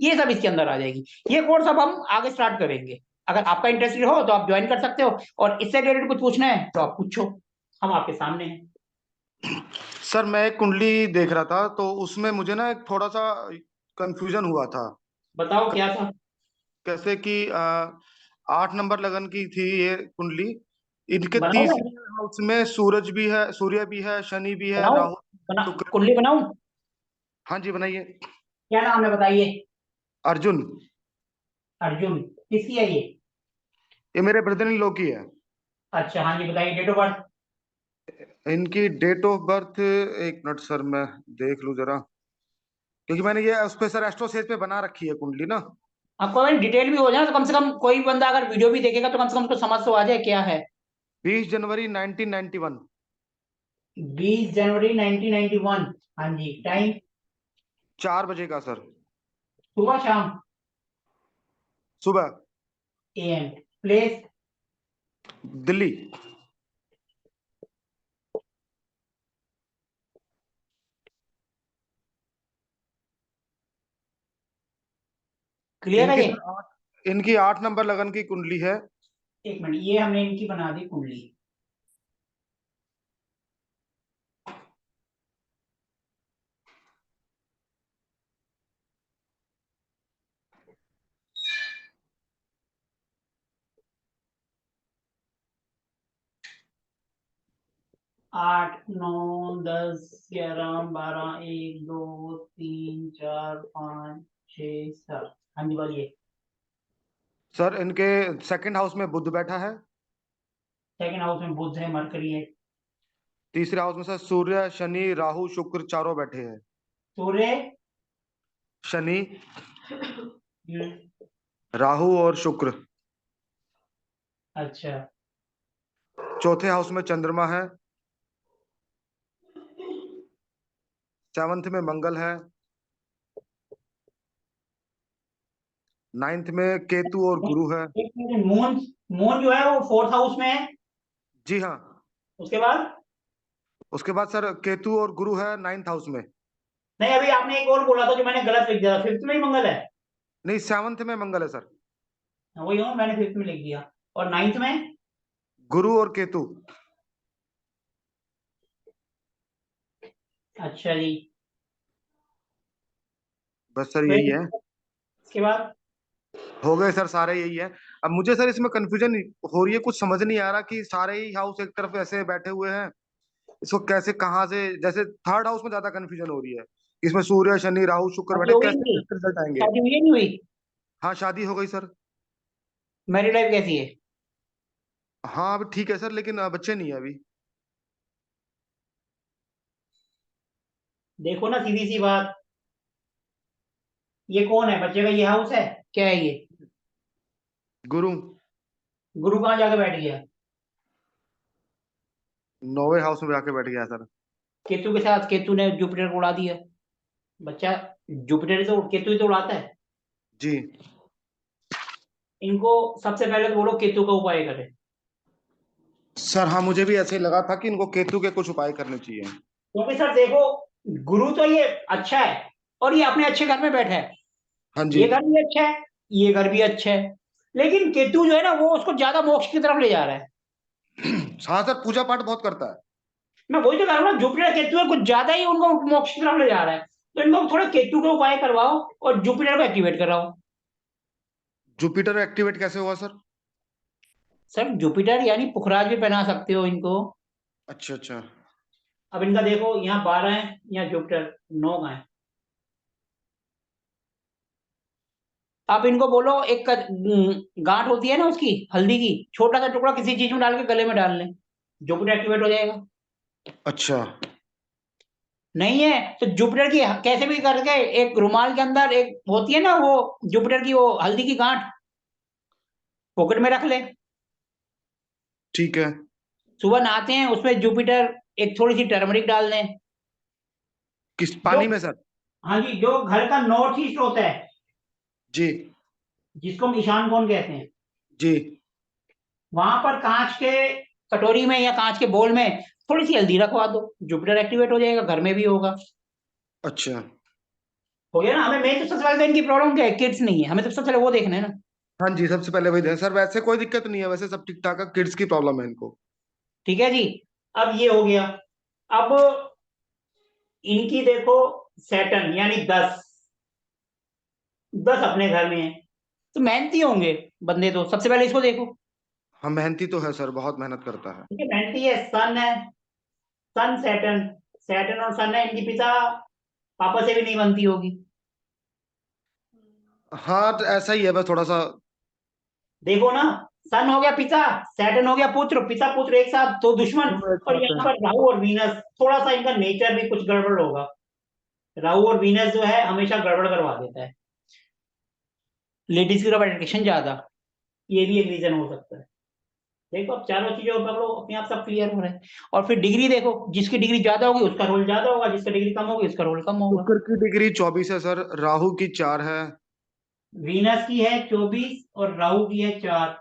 ये सब इसके अंदर आ जाएगी। ये कोर्स अब हम आगे स्टार्ट करेंगे। अगर आपका इंटरेस्टेड हो तो आप ज्वाइन कर सकते हो, और इससे रिलेटेड कुछ पूछना है तो आप पूछो, हम आपके सामने हैं। सर मैं एक कुंडली देख रहा था तो उसमें मुझे ना एक थोड़ा सा कंफ्यूजन हुआ था। बताओ क्या था। कैसे कि 8 नंबर लगन की थी ये कुंडली। इनके बनाओ तीसरे हाउस में सूरज भी है, सूर्य भी है, शनि भी है, बनाओ राहु, शुक्र। कुंडली बनाऊं। हाँ जी बनाइए। क्या नाम है बताइए। अर्जुन। अर्जुन। किसकी है ये। ये मेरे ब्रदर इन लॉ की है। अच्छा हाँ जी बताइए, डेट ऑफ बर्थ। इनकी डेट ऑफ बर्थ, एक मिनट सर मैं देख लूं जरा, क्योंकि मैंने ये उस पे सर एस्ट्रोसेज पे बना रखी है कुंडली ना। आपको अगर डिटेल भी हो जाए तो कम से कम कोई बंदा अगर वीडियो भी देखेगा तो कम से कम उसको समझ तो आ जाए क्या है। 20 जनवरी 1991। 20 जनवरी 1991। हाँ जी, टाइम? 4 बजे का सर। सुबह शाम? सुबह। AM? प्लेस? दिल्ली। क्लियर है इनकी ये? सर इनकी 8 नंबर लगन की कुंडली है। एक मिनट, ये हमने इनकी बना दी कुंडली। आठ, नौ, 10, 11, 12, 1, 2, 3, 4, 5, 6, 7। हाँ जी बोलिए। सर इनके सेकंड हाउस में बुध बैठा है। सेकंड हाउस में बुध है, मरकरी है। तीसरे हाउस में सर सूर्य शनि राहु शुक्र चारों बैठे हैं। सूर्य? शनि, हम्म, राहु और शुक्र। अच्छा। चौथे हाउस में चंद्रमा है। सेवंथ में मंगल है। नाइन्थ में केतु और गुरु है। एक मिनट, मून? मून जो है वो फोर्थ हाउस में है। जी हाँ। उसके बाद? उसके बाद सर केतु और गुरु है नाइन्थ हाउस में। नहीं, अभी आपने एक और बोला था जो मैंने गलत लिख दिया, फिफ्थ में ही मंगल है। नहीं, सेवंथ में मंगल है सर। हाँ, वही हूँ, मैंने फिफ्थ में लिख दिया। और नाइन्थ में? गुरु और केतु। अच्छा जी। बस सर फिर यही है। इसके बाद? हो गए सर, सारे यही है। अब मुझे सर इसमें कंफ्यूजन हो रही है, कुछ समझ नहीं आ रहा कि सारे ही हाउस एक तरफ ऐसे बैठे हुए हैं, इसको कैसे कहाँ से, जैसे थर्ड हाउस में ज्यादा कंफ्यूजन हो रही है। इसमें सूर्य शनि राहु शुक्र शादी बैठे, हो गई कैसे इनकी? कैसे रिजल्ट आएंगे। शादी हुई है नहीं हुई? हाँ शादी हो गई सर। मैरिड लाइफ कैसी है? हाँ अभी ठीक है सर, लेकिन बच्चे नहीं है अभी। देखो ना, सीधी सी बात। ये कौन है बच्चे का? ये हाउस है? क्या है ये? गुरु। गुरु कहाँ जाके बैठ गया? नौवे हाउस में जाके बैठ गया सर। केतु के साथ, केतु ने जुपिटर को उड़ा दिया। बच्चा जुपिटर ही तो, केतु ही तो उड़ाता है। जी। इनको सबसे पहले तो बोलो केतु का उपाय करें। सर हाँ, मुझे भी ऐसे ही लगा था कि इनको केतु के कुछ उपाय करने चाहिए। क्योंकि सर देखो, गुरु तो ये अच्छा है और ये अपने अच्छे घर में बैठा है। हाँ जी। ये घर भी अच्छा है, ये घर भी अच्छा है। लेकिन केतु जो है ना, वो उसको ज्यादा मोक्ष की तरफ ले जा रहा है। हाँ सर, पूजा पाठ बहुत करता है। मैं वही तो कह रहा हूँ ना, जुपिटर केतु है, कुछ ज्यादा ही उनको मोक्ष की तरफ ले जा रहा है। तो इनको थोड़ा केतु के उपाय करवाओ और जुपिटर को एक्टिवेट कराओ। जुपिटर एक्टिवेट कैसे हुआ सर? सर जुपिटर यानी पुखराज भी पहना सकते हो इनको। अच्छा अच्छा। अब इनका देखो, यहाँ 12 है, यहाँ जुपिटर 9 का है। आप इनको बोलो एक गांठ होती है ना उसकी, हल्दी की, छोटा सा टुकड़ा किसी चीज में डाल के गले में डाल लें, जुपिटर एक्टिवेट हो जाएगा। अच्छा। नहीं है तो जुपिटर की कैसे भी करके एक रुमाल के अंदर एक होती है ना वो, जुपिटर की वो हल्दी की गांठ, पॉकेट में रख ले। ठीक है। सुबह नहाते हैं उसमें जुपिटर, एक थोड़ी सी टर्मरिक डाल दें। किस जो, पानी में सर? हाँ जी, जो घर का नॉर्थ ईस्ट होता है, जी। जिसको हम ईशान कोण कहते हैं, जी। वहां पर कांच के कटोरी में या कांच के बोल में थोड़ी सी हल्दी रखवा दो, जुपिटर एक्टिवेट हो जाएगा, घर में भी होगा। अच्छा। हो गया ना। हमें मेन तो सबसे पहले तो इनकी प्रॉब्लम क्या है, किड्स नहीं है, हमें तो सबसे पहले वो देखना है ना। हाँ जी, सबसे पहले वही दें सर, वैसे कोई दिक्कत नहीं है, वैसे सब ठीक ठाक है, किड्स की प्रॉब्लम है इनको। ठीक है जी। अब ये हो गया। अब इनकी देखो, सैटर्न यानी 10, 10 अपने घर में है, तो मेहनती होंगे बंदे। तो सबसे पहले इसको देखो। हाँ मेहनती तो है सर, बहुत मेहनत करता है। ठीक है, मेहनती है, सन है, सन सैटर्न, सैटर्न और सन है, इनकी पिता पापा से भी नहीं बनती होगी। हाँ तो ऐसा ही है बस थोड़ा सा। देखो ना, सन हो गया पिता, सैटर्न हो गया पुत्र, पिता पुत्र एक साथ तो दुश्मन। दोनों एक और साथ यहाँ हैं। पर राहु और वीनस, थोड़ा सा इनका नेचर भी कुछ गड़बड़ होगा। राहु और वीनस जो है हमेशा गड़बड़ करवा देता है, लेडीज की तरफ अट्रैक्शन ज्यादा, ये भी एक रीजन हो सकता है। देखो अब चारों चीजों को पकड़ो, अपने आप सब क्लियर हो रहा है। और फिर डिग्री देखो, जिसकी डिग्री ज्यादा होगी उसका रोल ज्यादा होगा, जिसका डिग्री कम होगी उसका रोल कम होगा। शुक्र की डिग्री 24 है सर, राहु की 4 है, वीनस की है 24 और राहु की है 4।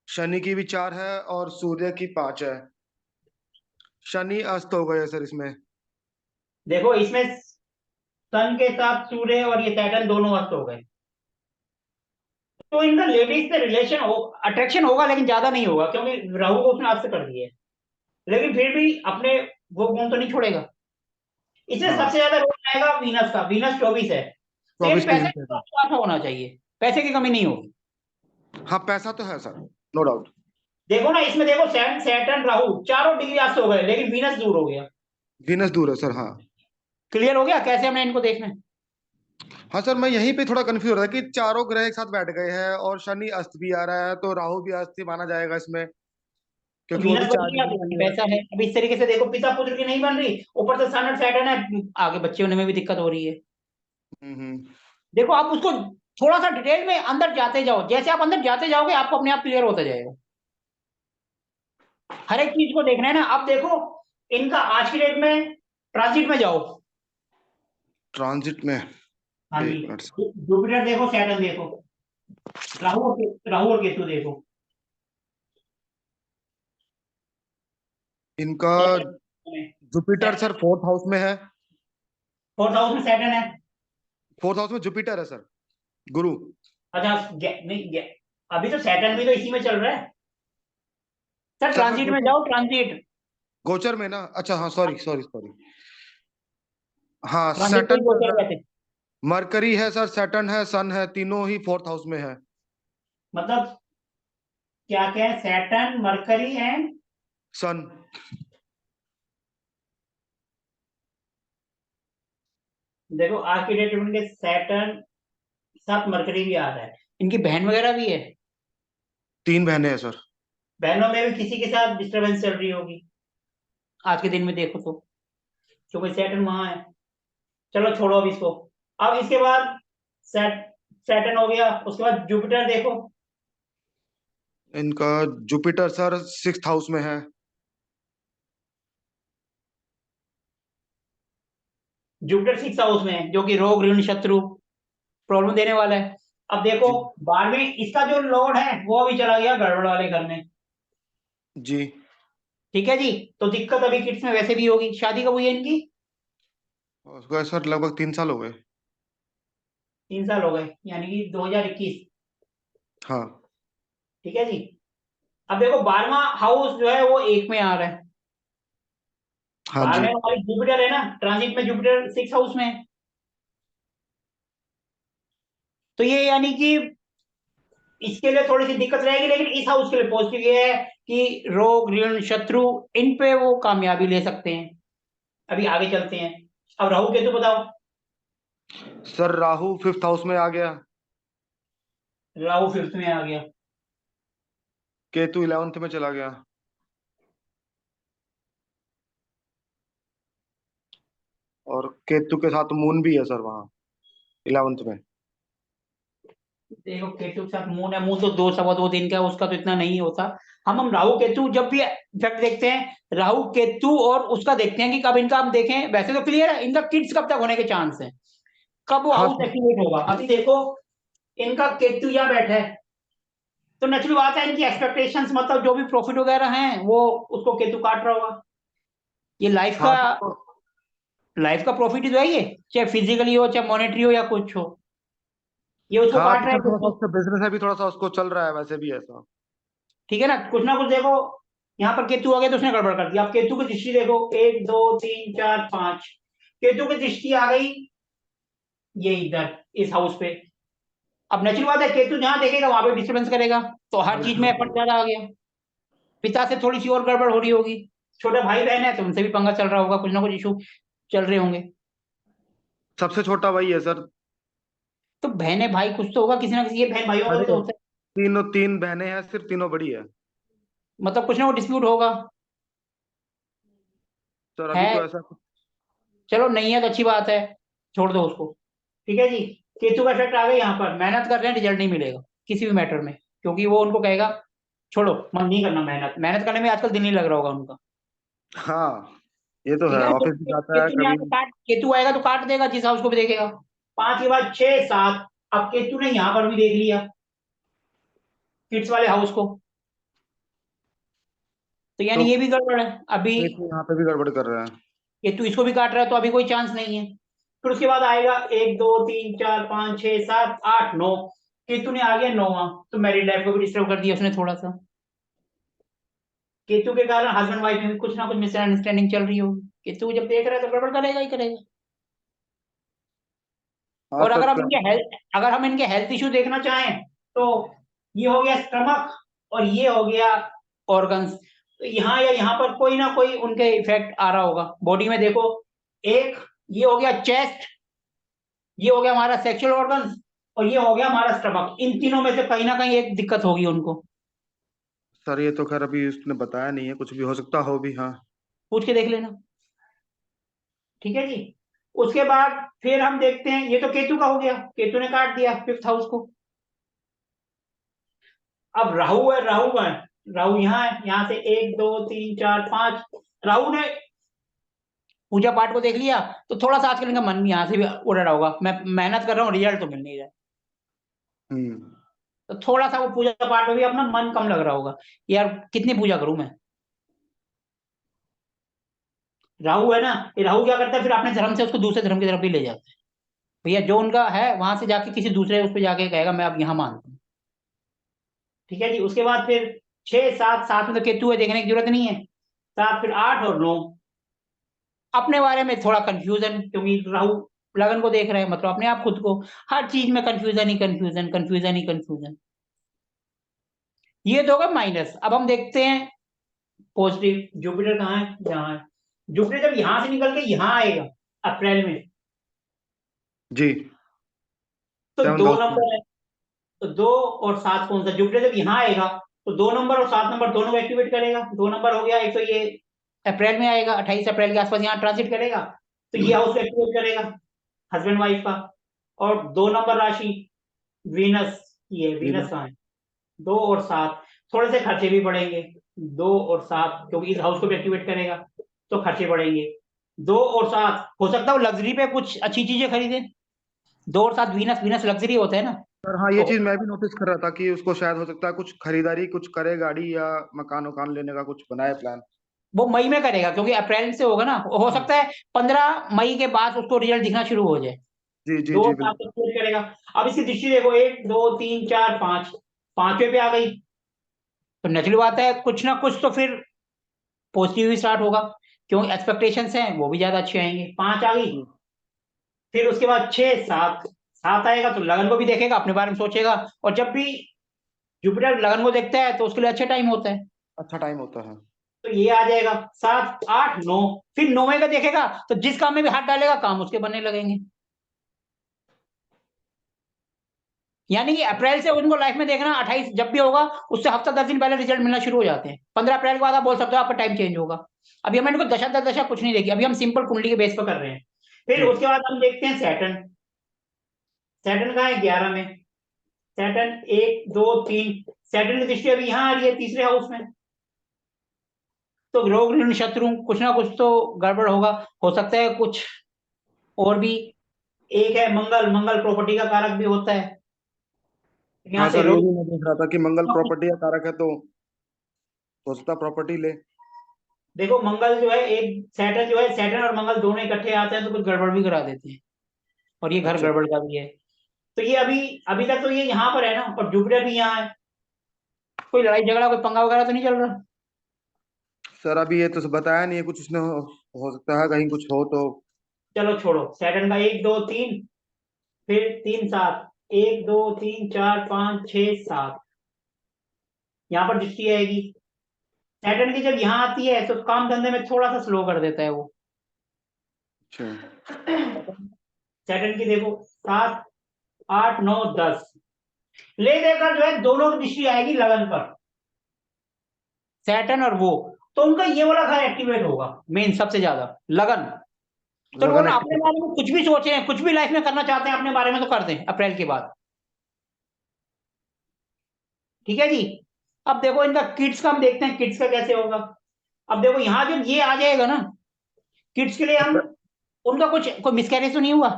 शनि की भी 4 है और सूर्य की 5 है। शनि अस्त हो गए सर इसमें। देखो इसमें सन के साथ सूर्य और ये सैटर्न दोनों अस्त हो गए, तो इनका लेडीज से रिलेशन हो, अट्रैक्शन होगा लेकिन ज्यादा नहीं होगा, क्योंकि राहु को उसने अस्त कर दिया है। लेकिन फिर भी अपने वो गुण तो नहीं छोड़ेगा। इसमें हाँ, सबसे ज्यादा रोल रहेगा वीनस का, वीनस 24 है। तो ये 24 पैसे डिग्री का है सर। तो अच्छा होना चाहिए, पैसे की कमी नहीं होगी। हाँ, पैसा तो है सर, नो डाउट। देखो ना इसमें, देखो सैटर्न राहु चारों डिग्री अस्त हो गए, लेकिन वीनस दूर हो गया। वीनस दूर है सर, हाँ। क्लियर हो गया कैसे हमें इनको देखना है? हाँ सर, मैं यहीं पे थोड़ा कंफ्यूज हो रहा है कि चारों ग्रह एक साथ बैठ गए हैं और शनि अस्त भी आ रहा है, तो राहु भी अस्त ही माना जाएगा इसमें, तो क्योंकि वो भी वीनस बन 4 गया डिग्री तो पे यानी ही है। पैसा है। अब इस तरीके से देखो, पिता पुत्र की नहीं बन रही, ऊपर से सन और सैटर्न है, आगे बच्चे होने में भी दिक्कत हो रही है। हम्म। देखो आप उसको थोड़ा सा डिटेल में अंदर जाते जाओ, जैसे आप अंदर जाते जाओगे आपको अपने आप क्लियर होता जाएगा। हर एक चीज को देखना है ना। अब देखो इनका आज की डेट में ट्रांजिट में जाओ। ट्रांजिट में। हाँ जी, एक मिनट सर। जुपिटर देखो, सैटर्न देखो, राहु और केतु देखो। इनका Saturn Jupiter sir fourth house में है। फोर्थ हाउस में सैटर्न है। फोर्थ हाउस में जुपिटर है सर, गुरु। अच्छा नहीं अभी तो सैटर्न भी तो इसी में चल रहा है। सर सर मैं ट्रांजिट में गोचर, जाओ, ट्रांजिट। गोचर में ना, अच्छा हाँ, सॉरी सॉरी सॉरी। हाँ, ट्रांजिट को ही सैटर्न गोचर सर, कहते हैं। मरकरी है सर, सैटर्न है, सन है, तीनों ही फोर्थ हाउस में है। मतलब क्या क्या है, सैटर्न मरकरी एंड। सन। देखो आज की डेट में इनके सैटर्न साथ मरकरी भी आ रहा है, इनकी बहन वगैरह भी है। 3 बहनें हैं सर। बहनों में भी किसी के साथ डिस्टरबेंस चल रही होगी आज के दिन में देखो तो, क्योंकि सैटर्न वहां है। चलो छोड़ो अब इसको। अब इसके बाद सैट सैटर्न हो गया, उसके बाद जुपिटर देखो। इनका जुपिटर सर 6th हाउस में है। जुपिटर 6 हाउस में है, जो कि रोग ऋण शत्रु प्रॉब्लम देने वाला है। अब देखो जी। 12वें इसका जो लॉर्ड है वो अभी चला गया गड़बड़ वाले घर में। जी। ठीक है जी। तो दिक्कत अभी किड्स में वैसे भी होगी। शादी कब हुई है इनकी? उसका सर लगभग 3 साल हो गए। 3 साल हो गए, यानी कि 2021। हाँ। ठीक है जी। अब देखो 12वां हाउस जो है वो एक में आ रहा है। हाँ जी। 12वें हमारी जुपिटर है ना, ट्रांजिट में जुपिटर 6 हाउस में है। तो ये यानी कि इसके लिए थोड़ी सी दिक्कत रहेगी, लेकिन इस हाउस के लिए पॉजिटिव ये है कि रोग ऋण शत्रु इन पे वो कामयाबी ले सकते हैं। अभी आगे चलते हैं। अब राहु केतु बताओ। सर राहु 5th हाउस में आ गया। राहु फिफ्थ में आ गया। केतु 11th में चला गया। और केतु के साथ मून भी है सर वहाँ 11th में। देखो केतु के साथ मून है, मून तो 2 सवा 2 दिन का है, उसका तो इतना नहीं होता। हम राहु केतु जब भी इफेक्ट देखते हैं, राहु केतु और उसका देखते हैं कि कब इनका हम देखें। वैसे तो क्लियर है इनका किड्स कब तक होने के चांस है, कब वो हाँ हाउस सर। एक्टिवेट होगा। अभी देखो इनका केतु यहाँ बैठा है, तो नेचुरल बात है इनकी एक्सपेक्टेशंस, मतलब जो भी प्रॉफिट वगैरह हैं वो उसको केतु काट रहा होगा। ये हाँ सर, तो लाइफ का प्रॉफिट ही तो है ये, चाहे फिजिकली हो चाहे मॉनेटरी हो या कुछ हो, ये उसको हाँ काट तो रहा है सर कुछ थोड़ा सा तो। उसका बिजनेस है भी, थोड़ा सा उसको चल रहा है वैसे भी ऐसा। ठीक है ना कुछ देखो। यहाँ पर केतु आ गया तो उसने गड़बड़ कर दिया। आप केतु की दृष्टि देखो, 1 2 3 4 5, केतु की दृष्टि आ गई ये इधर इस हाउस पे। अब नेचुरल बात है केतु जहां देखेगा वहां पे डिस्टर्बेंस करेगा, तो हर चीज में एफर्ट ज्यादा आ गया। पिता से थोड़ी सी और गड़बड़ हो रही होगी, छोटे भाई बहन है तो उनसे भी पंगा चल रहा होगा, कुछ ना कुछ इशू चल रहे होंगे। सबसे छोटा वही है सर। तो बहन है भाई कुछ तो होगा, किसी ना किसी ये बहन भाइयों का भी अरे तो होता है। तीनों, तीन बहनें हैं, सिर्फ तीनों बड़ी है। मतलब कुछ ना कुछ डिस्प्यूट होगा। सर अभी तो है, ऐसा कुछ। चलो नहीं है तो अच्छी बात है, छोड़ दो उसको। ठीक है जी। केतु का इफेक्ट आ गया यहाँ पर, मेहनत कर रहे हैं रिजल्ट नहीं मिलेगा किसी भी मैटर में, क्योंकि वो उनको कहेगा छोड़ो, मन नहीं करना, मेहनत मेहनत करने में आजकल दिन नहीं लग रहा होगा उनका। हाँ, ये तो ठीक है, है, तो ऑफिस भी जाता है केतु यहाँ कभी। पे काट, केतु आएगा तो काट देगा जिस हाउस को भी देखेगा। 5 के बाद 6 7, अब केतु ने यहाँ पर भी देख लिया किड्स वाले हाउस को, तो तो यानी ये भी गड़बड़ है अभी। ये तो यहाँ पे भी गड़बड़ कर रहा है। केतु इसको भी काट रहा है तो अभी कोई चांस नहीं है। फिर उसके बाद आएगा 1 2 3 4 5 6 7 8 9, केतु ने आ गया 9वां, तो मैरिड लाइफ को भी डिस्टर्ब कर दिया उसने थोड़ा सा। केतु के कारण हस्बैंड वाइफ में भी कुछ ना कुछ मिसअंडरस्टैंडिंग चल रही होगी, केतु जब देख रहा है तो गड़बड़ करेगा ही करेगा। हाँ और सर, अगर हम क्या? इनके हेल्थ, अगर हम इनके हेल्थ इशू देखना चाहें तो ये हो गया स्टमक और ये हो गया ऑर्गन्स, तो यहाँ या यहाँ पर कोई ना कोई उनके इफेक्ट आ रहा होगा बॉडी में। देखो, एक ये हो गया चेस्ट, ये हो गया हमारा सेक्सुअल ऑर्गन्स, और ये हो गया हमारा स्टमक, इन तीनों में से कहीं ना कहीं एक दिक्कत होगी उनको। सर ये तो खैर अभी उसने बताया नहीं है, कुछ भी हो सकता हो भी, हाँ। पूछ के देख लेना। ठीक है जी। उसके बाद फिर हम देखते हैं, ये तो केतु का हो गया, केतु ने काट दिया 5th हाउस को। अब राहु है, राहु का है, राहु यहाँ है, यहाँ से 1 2 3 4 5, राहु ने पूजा पाठ को देख लिया, तो थोड़ा सा आजकल इनका मन भी यहाँ से भी उड़ रहा होगा, मैं मेहनत कर रहा हूँ रिजल्ट तो मिल नहीं रहा है। हम्म। तो थोड़ा सा वो पूजा पाठ में भी अपना मन कम लग रहा होगा, यार कितनी पूजा करूं मैं। राहु है ना, ये राहु क्या करता है, फिर अपने धर्म से उसको दूसरे धर्म की तरफ भी ले जाता है। भैया जो उनका है वहां से जाके किसी दूसरे उस पर जाके कहेगा मैं अब यहाँ मानता हूँ। ठीक है जी। उसके बाद फिर 6 7, 7 में तो केतु है, देखने की जरूरत नहीं है। 7 फिर 8 और 9, अपने बारे में थोड़ा कंफ्यूजन, क्योंकि राहु लगन को देख रहे हैं, मतलब अपने आप खुद को हर चीज में कंफ्यूजन ही कंफ्यूजन, कंफ्यूजन ही कंफ्यूजन। ये तो होगा माइनस। अब हम देखते हैं पॉजिटिव। जुपिटर कहाँ है, यहाँ है। जुपिटर जब यहां से निकल के यहाँ आएगा अप्रैल में, जी। तो 7th 2 हाउस में। नंबर है। तो 2 और 7 कौन सा, जुपिटर जब यहाँ आएगा तो 2 नंबर और 7 नंबर दोनों को एक्टिवेट करेगा। 2 नंबर हो गया, एक तो ये अप्रैल में आएगा, 28 अप्रैल के आसपास यहाँ ट्रांसिट करेगा, तो ये हाउस एक्टिवेट करेगा हस्बैंड वाइफ का। और 2 नंबर राशि वीनस की है, वीनस वीनस। कहाँ है, 2 और 7, थोड़े से खर्चे भी बढ़ेंगे। 2 और 7 क्योंकि इस हाउस को भी एक्टिवेट करेगा, तो खर्चे बढ़ेंगे। 2 और 7 हो सकता है वो लग्जरी पे कुछ अच्छी चीजें खरीदे। 2 और 7 वीनस, वीनस लग्जरी होता है ना। सर हाँ, ये तो चीज मैं भी नोटिस कर रहा था कि उसको शायद हो सकता है कुछ खरीदारी कुछ करे, गाड़ी या मकान वकान लेने का कुछ बनाए प्लान। वो मई में करेगा, क्योंकि अप्रैल से होगा ना, हो सकता है 15 मई के बाद उसको रिजल्ट दिखना शुरू हो जाए। जी जी दो जी, साल बिल्कुल। तक क्लियर करेगा। अब इसकी दृष्टि देखो, 1 2 3 4 5, 5वें पे आ गई, तो नेचुरल बात है कुछ ना कुछ तो फिर पॉजिटिव ही स्टार्ट होगा, क्यों एक्सपेक्टेशंस हैं वो भी ज्यादा अच्छे आएंगे। 5 आ गई, जी। फिर उसके बाद 6 7, 7 आएगा तो लगन को भी देखेगा, अपने बारे में सोचेगा। और जब भी जुपिटर लगन को देखता है तो उसके लिए अच्छा टाइम होता है, अच्छा टाइम होता है। तो ये आ जाएगा 7 8 9। फिर 9वें का देखेगा तो जिस काम में भी हाथ डालेगा काम उसके बनने लगेंगे। यानी कि अप्रैल से उनको लाइफ में देखना, 28 जब भी होगा उससे हफ्ता 10 दिन पहले रिजल्ट मिलना शुरू हो जाते हैं। 15 अप्रैल के बाद आप बोल सकते हो आपका टाइम चेंज होगा। अभी हम इनको दशा दशा कुछ नहीं देखी, अभी हम सिंपल कुंडली के बेस पर कर रहे हैं। फिर जी। उसके बाद हम देखते हैं सैटर्न। सैटर्न कहाँ है, 11 में। सैटर्न 1 2 3, सैटर्न की दृष्टि अभी यहाँ आ रही है तीसरे हाउस में, तो रोग ऋण शत्रु कुछ ना कुछ तो गड़बड़ होगा। हो सकता है कुछ और भी। एक है मंगल, मंगल प्रॉपर्टी का कारक भी होता है, यहाँ हाँ से सर, ये रोग। भी मैं देख रहा था कि मंगल प्रॉपर्टी का कारक है, तो हो सकता प्रॉपर्टी ले। देखो मंगल जो है, एक सैटर्न जो है, सैटर्न और मंगल दोनों इकट्ठे आते हैं तो कुछ गड़बड़ भी करा देते हैं, और ये घर अच्छा। गड़बड़ का भी है। तो ये अभी, अभी तक तो ये यहाँ पर है ना, और जुपिटर भी यहाँ है। कोई लड़ाई झगड़ा कोई पंगा वगैरह तो नहीं चल रहा। सर अभी ये तो बताया नहीं है कुछ उसने, हो सकता है कहीं कुछ हो तो। चलो छोड़ो, सैटर्न का 1 2 3, फिर 3 7, 1 2 3 4 5 6 7, यहाँ पर दृष्टि आएगी। सैटर्न की जब यहाँ आती है तो काम धंधे में थोड़ा सा स्लो कर देता है वो। अच्छा। सैटर्न की देखो 7 8 9 10, ले देकर जो है दोनों की दृष्टि आएगी लगन पर, सैटर्न और वो, तो उनका ये वाला घर एक्टिवेट होगा मेन सबसे ज्यादा, लगन। तो लगन बोला अपने एक्टिवेट। बारे में कुछ भी सोचे हैं, कुछ भी लाइफ में करना चाहते हैं अपने बारे में, तो कर दें अप्रैल के बाद। ठीक है जी। अब देखो इनका किड्स का हम देखते हैं, किड्स का कैसे होगा। अब देखो यहाँ जब ये आ जाएगा ना, किड्स के लिए हम, उनका कुछ कोई मिसकैरेज तो नहीं हुआ?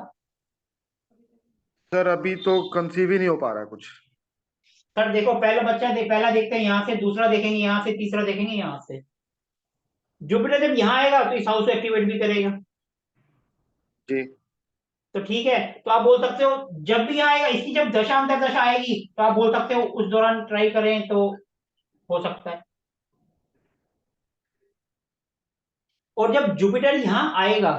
सर अभी तो कंसीव ही नहीं हो पा रहा है कुछ। सर देखो पहला बच्चा पहला देखते हैं यहाँ से, दूसरा देखेंगे यहाँ से, तीसरा देखेंगे यहाँ से। जुपिटर जब यहाँ आएगा तो इस हाउस को एक्टिवेट भी करेगा। जी। तो ठीक है, तो आप बोल सकते हो जब भी आएगा, इसकी जब दशा अंतर दशा आएगी तो आप बोल सकते हो उस दौरान ट्राई करें तो हो सकता है। और जब जुपिटर यहाँ आएगा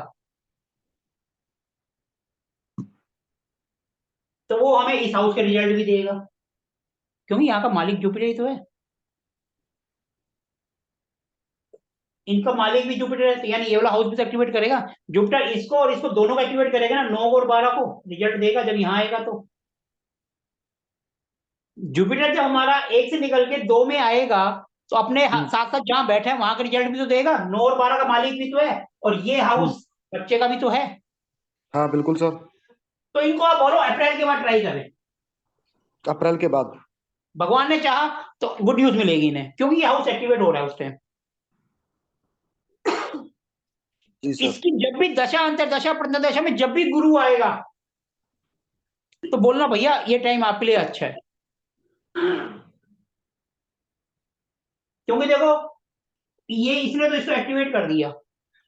तो वो हमें इस हाउस के रिजल्ट भी देगा, क्योंकि यहाँ का मालिक जुपिटर ही तो है, इनका मालिक भी जुपिटर है, तो यानी ये वाला हाउस भी तो एक्टिवेट करेगा। जुपिटर इसको और इसको दोनों को एक्टिवेट करेगा ना, 9 और 12 को रिजल्ट देगा जब यहाँ आएगा तो। जुपिटर जब हमारा एक से निकल के 2 में आएगा तो अपने हम्म। साथ साथ जहां बैठे हैं वहां का रिजल्ट भी तो देगा, 9 और 12 का मालिक भी तो है, और ये हम्म। हाउस बच्चे का भी तो है। हाँ बिल्कुल सर। तो इनको आप बोलो अप्रैल के बाद ट्राई करें। अप्रैल के बाद। भगवान ने चाहा तो गुड न्यूज मिलेगी इन्हें, क्योंकि ये हाउस एक्टिवेट हो रहा है उस टाइम। जी सर। इसकी जब भी दशा अंतर दशा प्रंतर दशा में जब भी गुरु आएगा तो बोलना भैया ये टाइम आपके लिए अच्छा है, क्योंकि देखो ये इसने तो इसको एक्टिवेट कर दिया।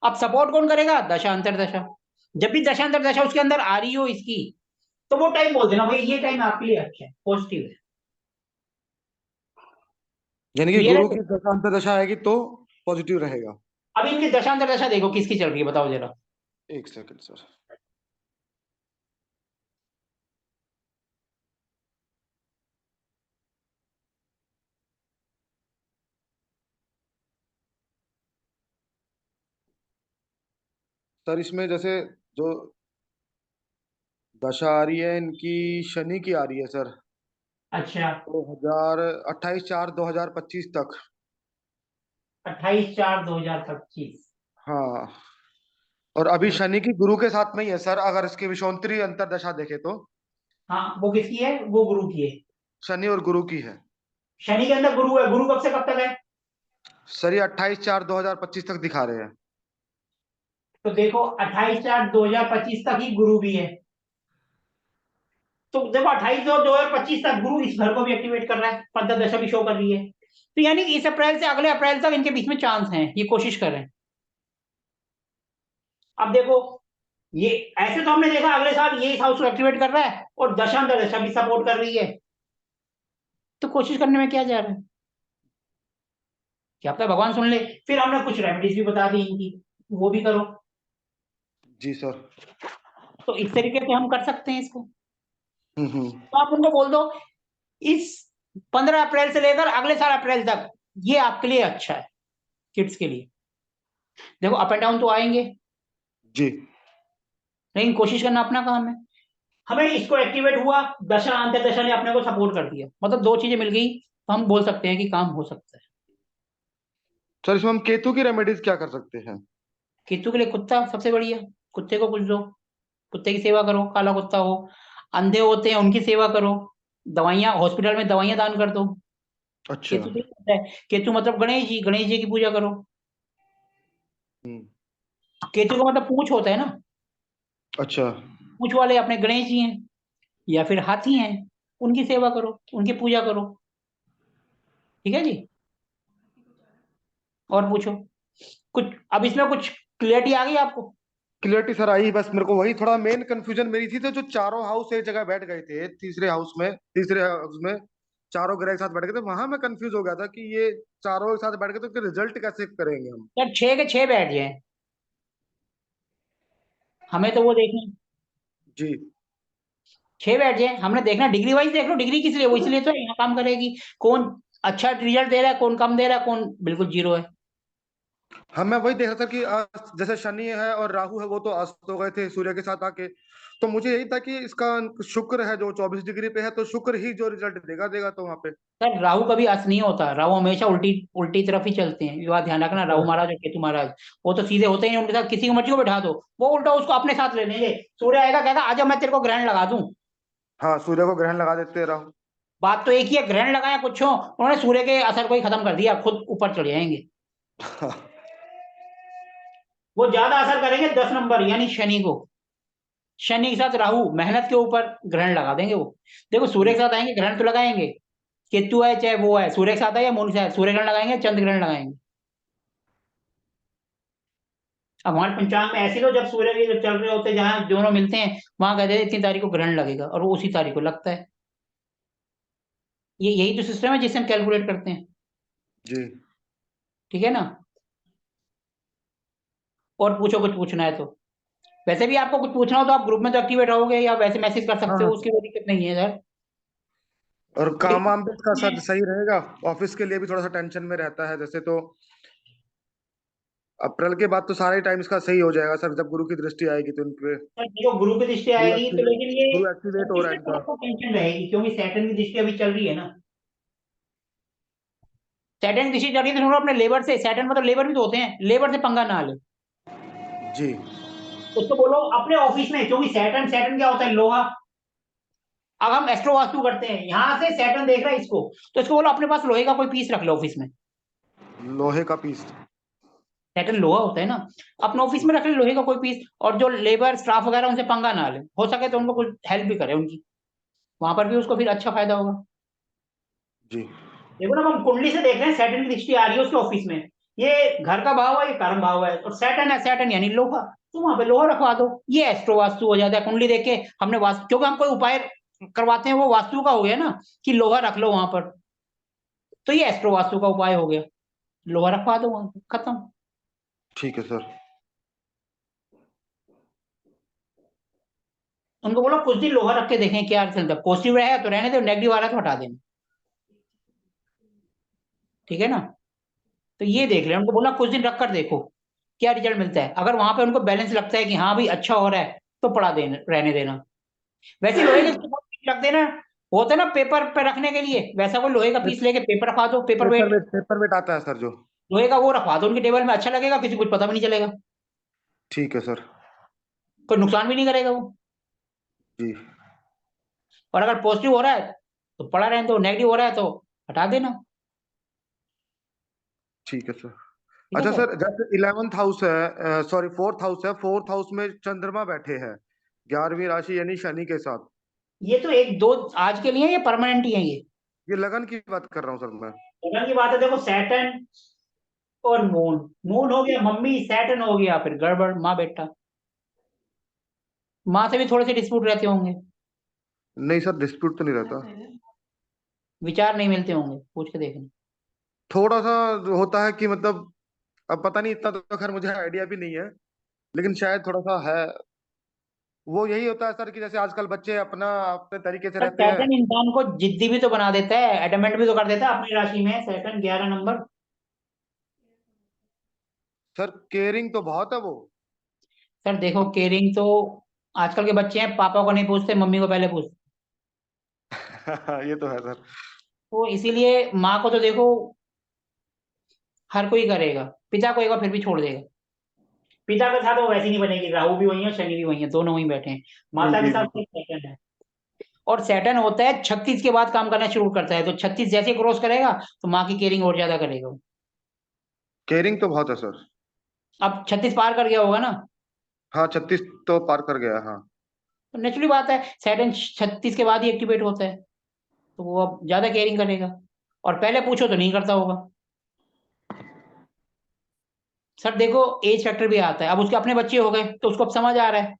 अब सपोर्ट कौन करेगा? दशा अंतर दशा। जब भी दशा अंतर दशा उसके अंदर आ रही हो इसकी, तो वो टाइम बोल देना भाई ये टाइम आपके लिए अच्छा है, पॉजिटिव है। यानी कि क्लियर गुरु है? की दशा अंतर्दशा आएगी तो पॉजिटिव रहेगा। अब इनकी दशा अंतर दशा देखो किसकी चल रही है, बताओ जरा। एक सेकंड सर। सर इसमें जैसे जो दशा आ रही है इनकी शनि की आ रही है सर। अच्छा। 28/4/2025 तक। 28/4/2025। हाँ। और अभी शनि की गुरु के साथ में ही है सर, अगर इसकी विषोत्तरी अंतर्दशा देखे तो। हाँ वो किसकी है? वो गुरु की है। शनि और गुरु की है। शनि के अंदर गुरु है, गुरु कब से कब तक है? सर ये 28/4/2025 तक दिखा रहे हैं। तो देखो 28/4/2025 तक ही गुरु भी है। तो देखो 28/4/2025 तक गुरु इस घर को भी एक्टिवेट कर रहा है, पंद्रह दशा भी शो कर रही है। तो यानी कि इस अप्रैल से अगले अप्रैल तक इनके बीच में चांस हैं, ये कोशिश कर रहे हैं। अब देखो ये ऐसे तो हमने देखा अगले साल ये इस हाउस को एक्टिवेट कर रहा है और दशांतर दशा भी सपोर्ट कर रही है, तो कोशिश करने में क्या जा रहा है, क्या पता भगवान सुन ले। फिर हमने कुछ रेमेडीज भी बता दी इनकी, वो भी करो। जी सर। तो इस तरीके से हम कर सकते हैं इसको। हम्म। तो आप उनको बोल दो इस 15 अप्रैल से लेकर अगले साल अप्रैल तक ये आपके लिए अच्छा है, किड्स के लिए। देखो अप एंड डाउन तो आएंगे, जी। लेकिन कोशिश करना अपना काम है। हमें इसको एक्टिवेट हुआ, दशा अंतर दशा ने अपने को सपोर्ट कर दिया, मतलब दो चीजें मिल गई, तो हम बोल सकते हैं कि काम हो सकता है। सर इसमें हम केतु की रेमेडीज क्या कर सकते हैं? केतु के लिए कुत्ता सबसे बढ़िया, कुत्ते को कुछ दो, कुत्ते की सेवा करो, काला कुत्ता हो। अंधे होते हैं उनकी सेवा करो, दवाइयां हॉस्पिटल में दवाइयां दान कर दो। अच्छा। केतु से होता है, केतु मतलब गणेश जी, गणेश जी की पूजा करो। हम्म। केतु का मतलब पूंछ होता है ना, अच्छा। पूंछ वाले अपने गणेश जी हैं, या फिर हाथी हैं, उनकी सेवा करो, उनकी पूजा करो। ठीक है जी। और पूछो कुछ, अब इसमें कुछ क्लियरिटी आ गई आपको? क्लियरिटी सर आई, बस मेरे को वही थोड़ा मेन कंफ्यूजन मेरी थी, तो जो चारों हाउस एक जगह बैठ गए थे, तीसरे हाउस में चारों ग्रह एक साथ बैठ गए थे, वहां मैं कंफ्यूज हो गया था कि ये चारों एक साथ बैठ गए तो रिजल्ट कैसे करेंगे हम? यार 6 के 6 बैठ जाए, हमें तो वो देखना, जी। 6 बैठ जाए हमने देखना, डिग्री वाइज देख लो, डिग्री किस लिए, वो इसलिए तो यहाँ काम करेगी। कौन अच्छा रिजल्ट दे रहा है, कौन कम दे रहा है, कौन बिल्कुल जीरो है। हम मैं वही देख रहा था कि जैसे शनि है और राहु है, वो तो अस्त हो गए थे सूर्य के साथ आके। तो मुझे यही था कि इसका शुक्र है जो 24 डिग्री पे है, तो शुक्र ही जो रिजल्ट देगा देगा, तो वहां पे। सर राहु कभी अस्त नहीं होता, राहु हमेशा उल्टी उल्टी तरफ ही चलते हैं, ये बात ध्यान रखना। राहु महाराज और केतु महाराज वो तो सीधे होते ही नहीं, उनके साथ किसी की मर्जी को बैठा दो वो उल्टा उसको अपने साथ ले लेंगे। सूर्य आएगा कहेगा आजा मैं तेरे को ग्रहण लगा दूं। हाँ, सूर्य को ग्रहण लगा देते राहु। बात तो एक ही है, ग्रहण लगाया कुछ हो, उन्होंने सूर्य के असर को ही खत्म कर दिया, खुद ऊपर चले जाएंगे। वो ज्यादा असर करेंगे 10 नंबर यानी शनि को। शनि के साथ राहु मेहनत के ऊपर ग्रहण लगा देंगे वो। देखो सूर्य के साथ आएंगे ग्रहण तो लगाएंगे, केतु है चाहे वो है, सूर्य के साथ है या मून के साथ, सूर्य ग्रहण लगाएंगे चंद्र ग्रहण लगाएंगे। अब हमारे पंचांग में ऐसे तो जब सूर्य के जब चल रहे होते हैं जहां दोनों मिलते हैं वहां कहते हैं इतनी तारीख को ग्रहण लगेगा और वो उसी तारीख को लगता है। ये यही तो सिस्टम है जिससे हम कैलकुलेट करते हैं। जी। ठीक है ना। और पूछो कुछ पूछना है तो। वैसे भी आपको कुछ पूछना हो तो आप ग्रुप में तो एक्टिवेट रहोगे या वैसे मैसेज कर सकते हो, हाँ, उसकी कोई दिक्कत नहीं है सर। और काम वाम भी इसका लेकिन साथ सही रहेगा। ऑफिस के लिए भी थोड़ा सा टेंशन में रहता है जैसे, तो अप्रैल के बाद तो सारा ही टाइम इसका सही हो जाएगा सर, जब गुरु की दृष्टि आएगी तो इनपे। देखो गुरु की दृष्टि आएगी तो, लेकिन ये गुरु एक्टिवेट हो 25 रहा है में इनका। थोड़ा सा टेंशन रहेगी क्योंकि सैटर्न की दृष्टि अभी चल रही है ना। सैटर्न की दृष्टि चल रही है तो थोड़ा अपने लेबर से, सैटर्न मतलब लेबर भी तो होते हैं, लेबर से पंगा ना ले। जी। उसको बोलो अपने ऑफिस में, क्योंकि सैटर्न सैटर्न क्या होता है लोहा। अब हम एस्ट्रो वास्तु करते हैं, यहां से सैटर्न देख रहा है इसको, तो इसको बोलो अपने पास लोहे का कोई पीस रख लो ऑफिस में। लोहे का पीस। सैटर्न लोहा होता है ना, अपने ऑफिस में रख ले लोहे का कोई पीस, और जो लेबर स्टाफ वगैरह उनसे पंगा ना ले, हो सके तो उनको कुछ हेल्प भी करे उनकी, वहां पर भी उसको फिर अच्छा फायदा होगा। जी। देखो ना हम कुंडली से देख रहे हैं सैटर्न की दृष्टि आ रही है उसके ऑफिस में, ये घर का भाव है ये कर्म भाव है, और सैटर्न है, सैटर्न यानी लोहा, तो वहां पे लोहा रखवा दो, ये एस्ट्रो वास्तु हो जाता है। कुंडली देख के हमने वास्तु, क्योंकि हम कोई उपाय करवाते हैं वो वास्तु का हो गया ना, कि लोहा रख लो वहां पर, तो ये एस्ट्रो वास्तु का उपाय हो गया, लोहा रखवा दो वहां पे, खत्म। ठीक है सर। उनको बोलो कुछ दिन लोहा रख के देखें क्या चलता है, पॉजिटिव रहेगा तो रहने दो, नेगेटिव आ रहा है तो हटा देना। ठीक है ना। तो ये देख ले, उनको बोला कुछ दिन रख कर देखो क्या रिजल्ट मिलता है, अगर वहां पे उनको बैलेंस लगता है कि हाँ भाई अच्छा हो रहा है तो पड़ा देना, रहने देना। वैसे लोहे के पीस रख देना, होता है ना पेपर पे रखने के लिए, वैसा कोई लोहे का पीस लेके पेपर रखवा दो, पेपर वेट पेपर वेट आता है सर जो। लोहे का वो रखवा दो उनके टेबल में, अच्छा लगेगा, किसी को कुछ पता भी नहीं चलेगा, ठीक है सर। कोई नुकसान भी नहीं करेगा वो। जी। और अगर पॉजिटिव हो रहा है तो पड़ा रहने दो, नेगेटिव हो रहा है तो हटा देना। ठीक है सर। ठीक है अच्छा सर। सर, जैसे 11th हाउस है, सॉरी 4th हाउस है, 4th हाउस में चंद्रमा बैठे हैं 11वीं राशि यानी शनि के साथ। ये तो एक दो आज के लिए ये परमानेंट ही है ये। ये लगन की बात कर रहा हूँ सर मैं। लगन की बात है, देखो सैटर्न और मून, मून हो गया मम्मी, सैटर्न हो गया फिर गड़बड़ माँ बेटा, माँ से भी थोड़े से डिस्प्यूट रहते होंगे, नहीं सर, डिस्प्यूट तो नहीं रहता। विचार नहीं मिलते होंगे, पूछ के देखना। थोड़ा सा होता है कि मतलब, अब पता नहीं, इतना तो खैर मुझे आइडिया भी नहीं है, लेकिन शायद थोड़ा सा है। वो यही होता है सर कि जैसे आजकल बच्चे अपना अपने तरीके से पर रहते हैं। सैटर्न इंसान को जिद्दी भी तो बना देता है, एडमेंट भी तो कर देता है, अपनी राशि में सैटर्न 11 नंबर। सर केयरिंग तो बहुत है वो। सर देखो केयरिंग तो आजकल के बच्चे हैं, पापा को नहीं पूछते मम्मी को पहले पूछते, ये तो है सर। तो इसीलिए माँ को तो देखो हर कोई करेगा, पिता को एक बार फिर भी छोड़ देगा। पिता के साथ वो वैसी नहीं बनेगी, राहु भी वही है शनि भी वही है, दोनों वही बैठे हैं। जी माता के जी साथ जी। सिर्फ सैटर्न है, और सैटर्न होता है 36 के बाद काम करना शुरू करता है, तो 36 जैसे क्रॉस करेगा तो माँ की केयरिंग और ज्यादा करेगा वो। केयरिंग तो बहुत है सर। अब 36 पार कर गया होगा ना, हाँ, 36 तो पार कर गया, हाँ। तो नेचुरली बात है सैटर्न 36 के बाद ही एक्टिवेट होता है, तो वो अब ज्यादा केयरिंग करेगा, और पहले पूछो तो नहीं करता होगा। सर देखो एज फैक्टर भी आता है, अब उसके अपने बच्चे हो गए तो उसको अब समझ आ रहा है।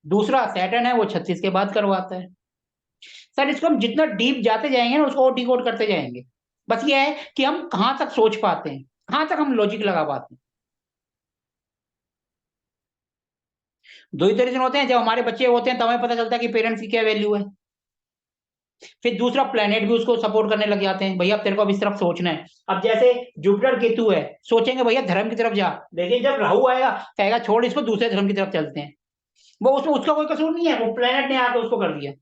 दूसरा सैटर्न है वो 36 के बाद करवाता है। सर इसको हम जितना डीप जाते जाएंगे ना उसको और डिकोड करते जाएंगे, बस ये है कि हम कहाँ तक सोच पाते हैं, कहाँ तक हम लॉजिक लगा पाते हैं। दो ही तरीके होते हैं, जब हमारे बच्चे होते हैं तब हमें पता चलता है कि पेरेंट्स की क्या वैल्यू है। फिर दूसरा प्लेनेट भी उसको सपोर्ट करने लग जाते हैं, भैया अब तेरे को अब इस तरफ सोचना है। अब जैसे जुपिटर केतु है, सोचेंगे भैया धर्म की तरफ जा, लेकिन जब राहु आएगा कहेगा छोड़ इसको दूसरे धर्म की तरफ चलते हैं। वो उसमें उसका कोई कसूर नहीं है, वो प्लेनेट ने आके उसको कर दिया।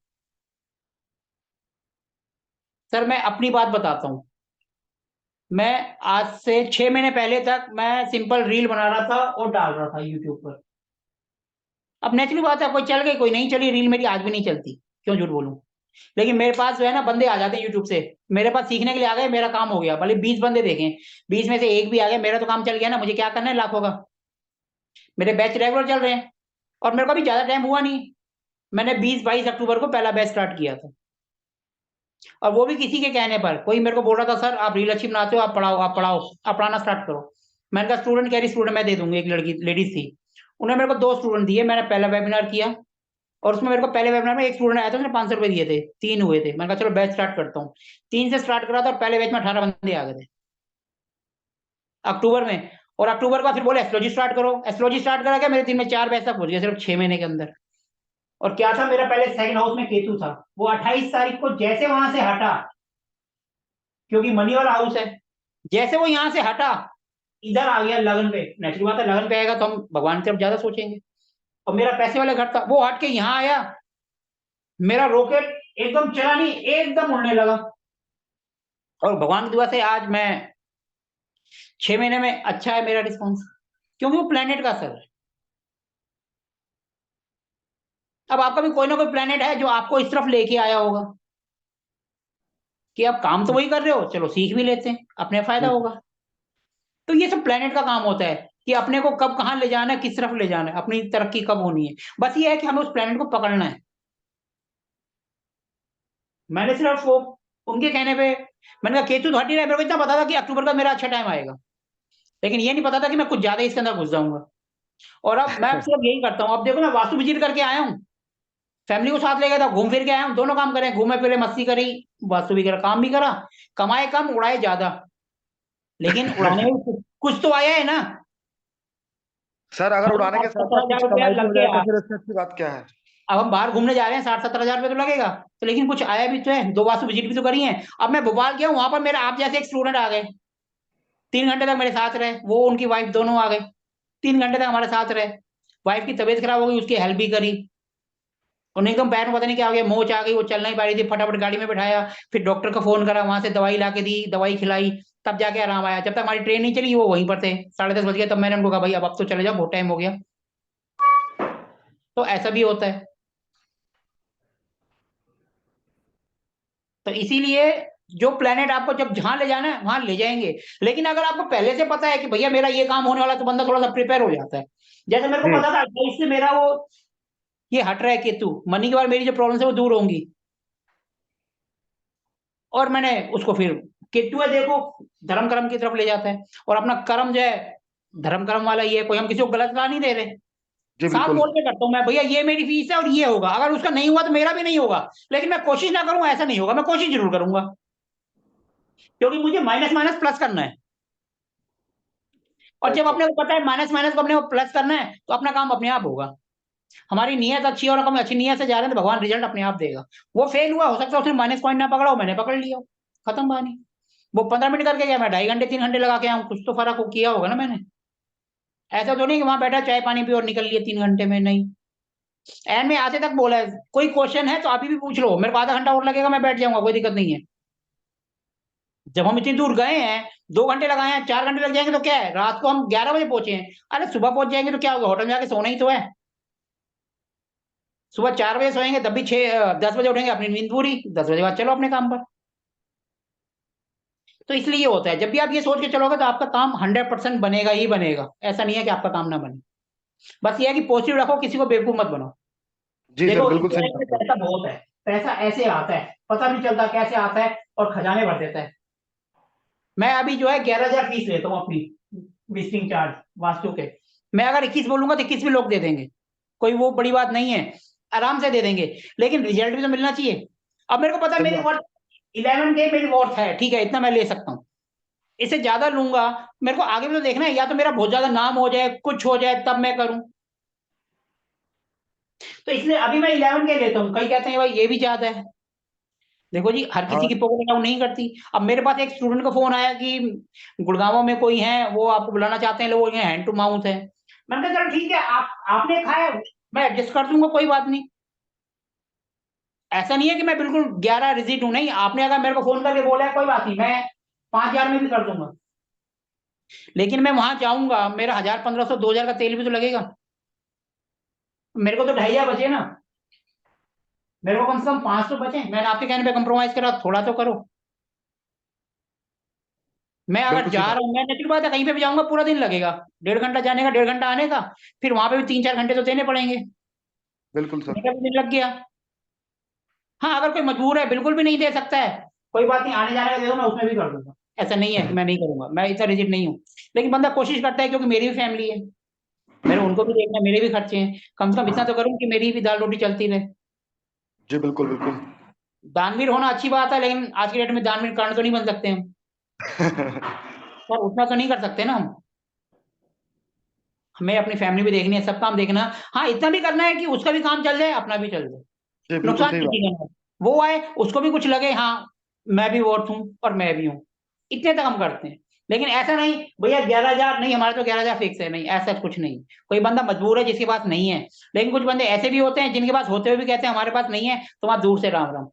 सर मैं अपनी बात बताता हूँ, मैं आज से 6 महीने पहले तक मैं सिंपल रील बना रहा था और डाल रहा था यूट्यूब पर। अब नेचुरली बात है, कोई चल गई कोई नहीं चली, रील मेरी आज भी नहीं चलती, क्यों झूठ बोलूं। लेकिन मेरे पास जो है ना बंदे आ जाते हैं यूट्यूब से, मेरे पास सीखने के लिए आ गए, मेरा काम हो गया, भले 20 बंदे देखें, 20 में से एक भी आ गया, मेरा तो काम चल गया ना, मुझे क्या करना है लाखों का। मेरे बैच रेगुलर चल रहे हैं, और मेरे को अभी ज्यादा टाइम हुआ नहीं, मैंने 20-22 अक्टूबर को पहला बैच स्टार्ट किया था। और वो भी किसी के कहने पर, कोई मेरे को बोल रहा था सर आप रील अच्छी बनाते हो, आप पढ़ाओ आप पढ़ाओ, आप पढ़ाना स्टार्ट करो। मैंने कहा स्टूडेंट, कह रही स्टूडेंट मैं दे दूंगी, एक लड़की लेडीज थी, उन्होंने मेरे को 2 स्टूडेंट दिए, मैंने पहला वेबिनार किया, और उसमें मेरे को पहले वेबिनार में एक स्टूडेंट आया था, उसने 500 रुपए दिए थे, 3 हुए थे, मैंने कहा चलो बैच स्टार्ट करता हूँ। 3 से स्टार्ट करा था और पहले बैच में 18 बंदे आ गए थे अक्टूबर में। और अक्टूबर का फिर बोले एस्ट्रोलॉजी स्टार्ट करो, एस्ट्रोलॉजी स्टार्ट करा, क्या मेरे 3 में 4 बैच तक पहुंच गया सिर्फ 6 महीने के अंदर। और क्या था, मेरा पहले सेकंड हाउस में केतु था, वो 28 तारीख को जैसे वहां से हटा, क्योंकि मनी वाला हाउस है, जैसे वो यहाँ से हटा, इधर आ गया लगन पे। नेचुरल बात है, लगन पे आएगा तो हम भगवान की तरफ ज्यादा सोचेंगे। और मेरा पैसे वाला घर था, वो हट के यहाँ आया, मेरा रॉकेट एकदम चला नहीं, एकदम उड़ने लगा। और भगवान की दुआ से आज मैं 6 महीने में अच्छा है मेरा रिस्पॉन्स, क्योंकि वो प्लेनेट का असर है। अब आपका भी कोई ना कोई प्लेनेट है जो आपको इस तरफ लेके आया होगा, कि आप काम तो वही कर रहे हो, चलो सीख भी लेते हैं, अपने फायदा होगा। तो ये सब प्लेनेट का काम होता है, कि अपने को कब कहाँ ले जाना है, किस तरफ ले जाना है, अपनी तरक्की कब होनी है। बस ये है कि हमें उस प्लेनेट को पकड़ना है। मैंने सिर्फ वो उनके कहने पे, मैंने कहा केतु तो हट ही रहा है, मेरे को इतना पता था कि अक्टूबर का मेरा अच्छा टाइम आएगा, लेकिन ये नहीं पता था कि मैं कुछ ज्यादा इसके अंदर घुस जाऊंगा। और अब मैं सिर्फ यही करता हूँ, अब देखो मैं वास्तु विजिट करके आया हूँ, फैमिली को साथ ले गया था, घूम फिर के आया हूँ, दोनों काम करे, घूमे फिरे मस्ती करी, वास्तु भी करा, काम भी करा, कमाए कम उड़ाए ज्यादा, लेकिन उड़ाने में कुछ तो आया है ना। सर अगर मतलब उड़ाने के साठ साथ सत्तर साथ हजार कुछ रुपया कमाई भी लग हो जाए तो गया। फिर इससे अच्छी बात क्या है। अब हम बाहर घूमने जा रहे हैं, 60-70 हजार रुपये तो लगेगा, तो लेकिन कुछ आया भी तो है, 2 वास्तु विजिट भी तो करी है। अब मैं भोपाल गया, वहां पर मेरा आप जैसे एक स्टूडेंट आ गए, 3 घंटे तक मेरे साथ रहे, वो उनकी वाइफ दोनों आ गए, 3 घंटे तक हमारे साथ रहे। वाइफ की तबीयत खराब हो गई, उसकी हेल्प भी करी, और एकदम पैर में पता नहीं क्या हो गया, मोच आ गई, वो चल नहीं पा रही थी, फटाफट गाड़ी में बैठाया, फिर डॉक्टर का फोन करा, वहां से दवाई ला के दी, दवाई खिलाई, तब जाके आराम आया। जब तक हमारी ट्रेन नहीं चली वो वहीं पर थे, 10:30 बज गए, तब मैंने उनको कहा भाई अब तो चले जाओ, बहुत टाइम हो गया। तो ऐसा भी होता है। तो इसीलिए जो प्लेनेट आपको जब जहां ले जाना है वहां ले जाएंगे। लेकिन अगर आपको पहले से पता है कि भैया मेरा ये काम होने वाला है, तो बंदा थोड़ा सा प्रिपेयर हो जाता है। जैसे मेरे को जी पता था 28 से मेरा वो ये हट रहा है केतु, मनी के बाद मेरी जो प्रॉब्लम है वो दूर होंगी, और मैंने उसको फिर, केतु है देखो, धर्म कर्म की तरफ ले जाता है, और अपना कर्म जो है धर्म कर्म वाला ही है, कोई हम किसी को गलत राह नहीं दे रहे। जी साफ बिल्कुल। बोल के करता हूँ मैं, भैया ये मेरी फीस है और ये होगा, अगर उसका नहीं हुआ तो मेरा भी नहीं होगा, लेकिन मैं कोशिश ना करूं ऐसा नहीं होगा, मैं कोशिश जरूर करूंगा, क्योंकि मुझे माइनस माइनस प्लस करना है। और राइट जब सर। अपने को पता है माइनस माइनस को अपने को प्लस करना है, तो अपना काम अपने आप होगा। हमारी नीयत अच्छी है और हम अच्छी नीयत से जा रहे हैं, तो भगवान रिजल्ट अपने आप देगा। वो फेल हुआ, हो सकता है उसने माइनस पॉइंट ना पकड़ा हो, मैंने पकड़ लिया हो, खत्म कहानी। वो 15 मिनट करके गया, मैं 2.5 घंटे 3 घंटे लगा के आऊँ, कुछ तो फर्क हो किया होगा ना मैंने। ऐसा तो नहीं कि वहां बैठा चाय पानी पी और निकल लिए 3 घंटे में, नहीं। एंड में आते तक बोला है कोई क्वेश्चन है तो अभी भी पूछ लो, मेरे को आधा घंटा और लगेगा, मैं बैठ जाऊंगा, कोई दिक्कत नहीं है। जब हम इतनी दूर गए हैं, 2 घंटे लगाए हैं, 4 घंटे लग जाएंगे तो क्या है, रात को हम 11 बजे पहुंचे हैं, अरे सुबह पहुंच जाएंगे तो क्या होगा, होटल में जाके सोना ही तो है। सुबह 4 बजे सोएंगे तब भी 10 बजे उठेंगे, अपनी नींद पूरी, 10 बजे बाद चलो अपने काम पर। तो इसलिए होता है, जब भी आप ये सोच के चलोगे तो आपका काम 100% बनेगा ही बनेगा, ऐसा नहीं है कि आपका काम ना बने। बस ये है कि पॉजिटिव रखो, किसी को बेवकूफ मत बनाओ। जी सर देखो इस बिल्कुल सही लाइफ में बात है। पैसा बहुत है, पैसा ऐसे आता है, पता नहीं चलता कैसे आता है, और खजाने भर देता है। मैं अभी जो है 11,000 फीस लेता हूँ अपनी, विजिटिंग चार्ज वास्तु के। मैं अगर 21 बोलूंगा तो 21 भी लोग दे देंगे, कोई वो बड़ी बात नहीं है, आराम से दे देंगे, लेकिन रिजल्ट भी तो मिलना चाहिए। अब मेरे को पता है सही मेरी बात। वर्थ 11 के मेरी वर्थ है, ठीक है, इतना मैं ले सकता हूँ। इससे ज्यादा लूंगा, मेरे को आगे भी तो देखना है, या तो मेरा बहुत ज्यादा नाम हो जाए, कुछ हो जाए, तब मैं करूं। तो इसलिए अभी मैं 11 के लेता हूँ, कई कहते हैं भाई ये भी ज्यादा है। देखो जी, हर किसी हाँ की पॉकेट अलाउ नहीं करती। अब मेरे पास एक स्टूडेंट का फोन आया कि गुड़गांव में कोई है, वो आपको बुलाना चाहते हैं, लोग हैंड टू माउथ है। मैंने कहा चलो ठीक है, आप आपने खाया, मैं एडजस्ट कर दूंगा, कोई बात नहीं। ऐसा नहीं है कि मैं बिल्कुल 11 रिजिट हूं, नहीं। आपने अगर मेरे को फोन करके बोला है, कोई बात नहीं, मैं 5,000 में भी कर दूंगा। लेकिन मैं वहां जाऊंगा, मेरा 1,000, 1,500, 2,000 का तेल भी तो लगेगा। मेरे को तो 2,500 बचे ना। मेरे को कम से कम 500 बचे। मैंने आपके कहने पे कंप्रोमाइज करा, थोड़ा तो करो। मैं अगर बिल्कुल जा सही रहा बात। हूँ, मैं नेचुरल बात है, कहीं पे भी जाऊंगा पूरा दिन लगेगा। 1.5 घंटा जाने का, 1.5 घंटा आने का। फिर वहां पे भी 3-4 घंटे तो देने पड़ेंगे। बिल्कुल सर। मेरा भी दिन लग गया। हाँ, अगर कोई मजबूर है, बिल्कुल भी नहीं दे सकता है, कोई बात नहीं, आने जाने का दे दो, मैं उसमें भी कर दूंगा। ऐसा नहीं है कि मैं नहीं करूंगा, मैं इतना रिजिड नहीं हूँ। लेकिन बंदा कोशिश करता है, क्योंकि मेरी भी फैमिली है, मेरे उनको भी देखना है, मेरे भी खर्चे हैं, कम से कम इतना तो करूँ कि मेरी भी दाल रोटी चलती रहे। जी बिल्कुल बिल्कुल। दानवीर होना अच्छी बात है, लेकिन आज की डेट में दानवीर कारण तो नहीं बन सकते हम। पर उतना तो नहीं कर सकते ना हम। हमें अपनी फैमिली भी देखनी है, सब काम देखना है। हाँ, इतना भी करना है कि उसका भी काम चल जाए, अपना भी चल जाए। जी बिल्कुल नुकसान सही किसी बात। का ना हो। वो आए, उसको भी कुछ लगे, हाँ मैं भी वर्थ हूँ और मैं भी हूँ। इतने तक हम करते हैं। लेकिन ऐसा नहीं भैया 11,000 नहीं, हमारा तो 11,000 फिक्स है, नहीं, ऐसा कुछ नहीं। कोई बंदा मजबूर है जिसके पास नहीं है। लेकिन कुछ बंदे ऐसे भी होते हैं जिनके पास होते हुए भी कहते हैं हमारे पास नहीं है, तो वहां दूर से राम राम।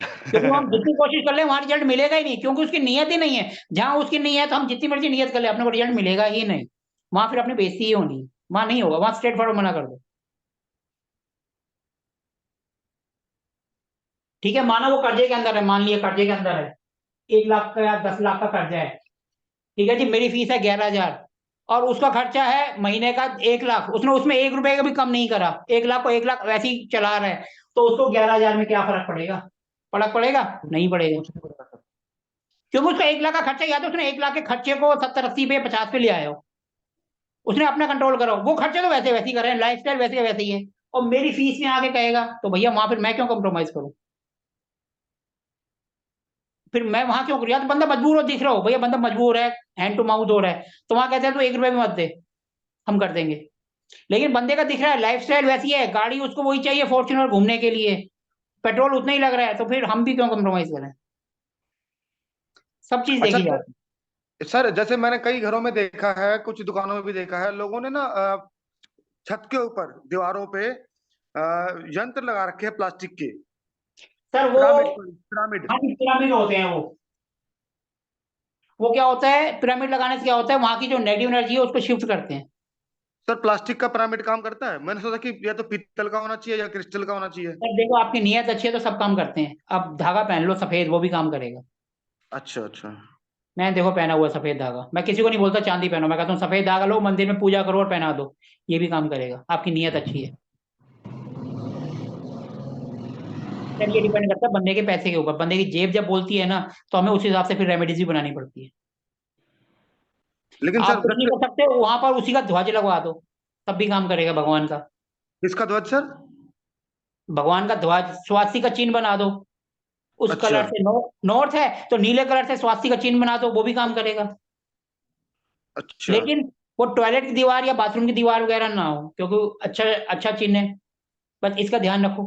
क्योंकि हम जितनी कोशिश कर ले, वहां रिजल्ट मिलेगा ही नहीं, क्योंकि उसकी नीयत ही नहीं है। जहां उसकी नहीं है, तो हम जितनी मर्जी नीयत कर ले, अपने को रिजल्ट मिलेगा ही नहीं। वहां फिर अपनी बेइज्जती ही होनी है। वहां नहीं होगा, वहां स्ट्रेट फॉरवर्ड मना कर दो। ठीक है, मानो वो कर्जे के अंदर है, मान लिया कर्जे के अंदर है, 1 लाख का या 10 लाख का कर्जा है। ठीक है जी, मेरी फीस है 11,000, और उसका खर्चा है महीने का 1 लाख। उसने उसमें 1 रुपए का भी कम नहीं करा, 1 लाख को 1 लाख वैसे ही चला रहा है। तो उसको 11,000 में क्या फर्क पड़ेगा? फर्क पड़ेगा? नहीं पड़ेगा। कुछ नहीं पता सर। क्योंकि उसका 1 लाख का खर्चा, या तो उसने 1 लाख के खर्चे को 70-80 पे, 50 पे ले आया हो। उसने अपना कंट्रोल करो, वो खर्चे तो वैसे वैसे ही कर रहे हैं, लाइफ स्टाइल वैसे का वैसे ही है। और मेरी फीस में आके कहेगा, तो भैया वहां फिर मैं क्यों कम्प्रोमाइज करूं? फिर मैं वहां क्यों करूं? या तो बंदा मजबूर हो, दिख रहा हो भैया बंदा मजबूर है, हैंड टू माउथ हो रहा है, तो वहां कहते हैं तो 1 रुपए भी मत दे, हम कर देंगे। लेकिन बंदे का दिख रहा है लाइफ स्टाइल वैसी है, गाड़ी उसको वही चाहिए फॉर्च्यूनर घूमने के लिए, पेट्रोल उतना ही लग रहा है, तो फिर हम भी क्यों कम्प्रोमाइज करें? सब चीज अच्छा देखी जाती सर, जैसे मैंने कई घरों में देखा है, कुछ दुकानों में भी देखा है, लोगों ने ना छत के ऊपर दीवारों पे यंत्र लगा रखे हैं प्लास्टिक के। है सर वो। Pyramid, pyramid. हाँ, पिरामिड होते हैं वो क्या होता है, पिरामिड लगाने से क्या होता है, वहां की जो नेगेटिव एनर्जी है उसको शिफ्ट करते हैं। सर प्लास्टिक का पिरामिड काम करता है? मैंने सोचा कि या तो पीतल का होना चाहिए या क्रिस्टल का होना चाहिए। सर देखो, आपकी नीयत अच्छी है तो सब काम करते हैं। अब धागा पहन लो सफेद, वो भी काम करेगा। अच्छा अच्छा। मैं देखो पहना हुआ है सफेद धागा, मैं किसी को नहीं बोलता चांदी पहनो, मैं कहता हूँ सफेद धागा लो, मंदिर में पूजा करो और पहना दो। ये भी काम करेगा, आपकी नीयत अच्छी है। सर ये डिपेंड करता है बंदे के पैसे के ऊपर, बंदे की जेब जब बोलती है ना, तो हमें उस हिसाब से फिर रेमेडीज भी बनानी पड़ती है। लेकिन आप सर कुछ नहीं वैसे कर सकते, वहां पर उसी का ध्वज लगवा दो, तब भी काम करेगा भगवान का। किसका ध्वज सर? भगवान का ध्वज, स्वास्तिक का चिन्ह बना दो। उस अच्छा कलर से, नॉर्थ है तो नीले कलर से स्वास्तिक का चिन्ह बना दो, वो भी काम करेगा। अच्छा। लेकिन वो टॉयलेट की दीवार या बाथरूम की दीवार वगैरह ना हो, क्योंकि अच्छा अच्छा चिन्ह है। बस इसका ध्यान रखो,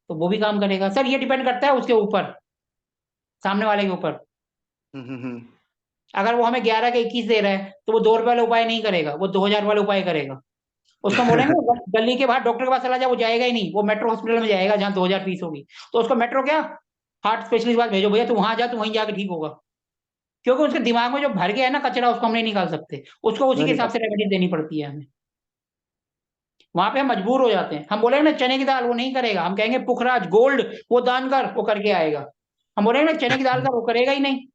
तो वो भी काम करेगा। सर ये डिपेंड करता है उसके ऊपर, सामने वाले के ऊपर। हम्म। अगर वो हमें 11 के 21 दे रहा है, तो वो 2 रुपए वाले उपाय नहीं करेगा, वो 2,000 वाले उपाय करेगा। उसको बोलेंगे गली के बाहर डॉक्टर के पास चला जा, वो जाएगा ही नहीं, वो मेट्रो हॉस्पिटल में जाएगा जहाँ 2,000 फीस होगी। तो उसको मेट्रो क्या, हार्ट स्पेशलिस्ट के पास भेजो भैया, तू वहां जा, तू वहीं जाके ठीक होगा। क्योंकि उसके दिमाग में जो भर गया है ना कचरा, उसको हम नहीं निकाल सकते, उसको उसी मैं के नहीं हिसाब कर। से रेमेडी देनी पड़ती है हमें। वहां पे हम मजबूर हो जाते हैं, हम बोलेंगे ना चने की दाल, वो नहीं करेगा। हम कहेंगे पुखराज गोल्ड, वो दान कर, वो करके आएगा। हम बोलेंगे ना चने की दाल का, वो करेगा ही नहीं।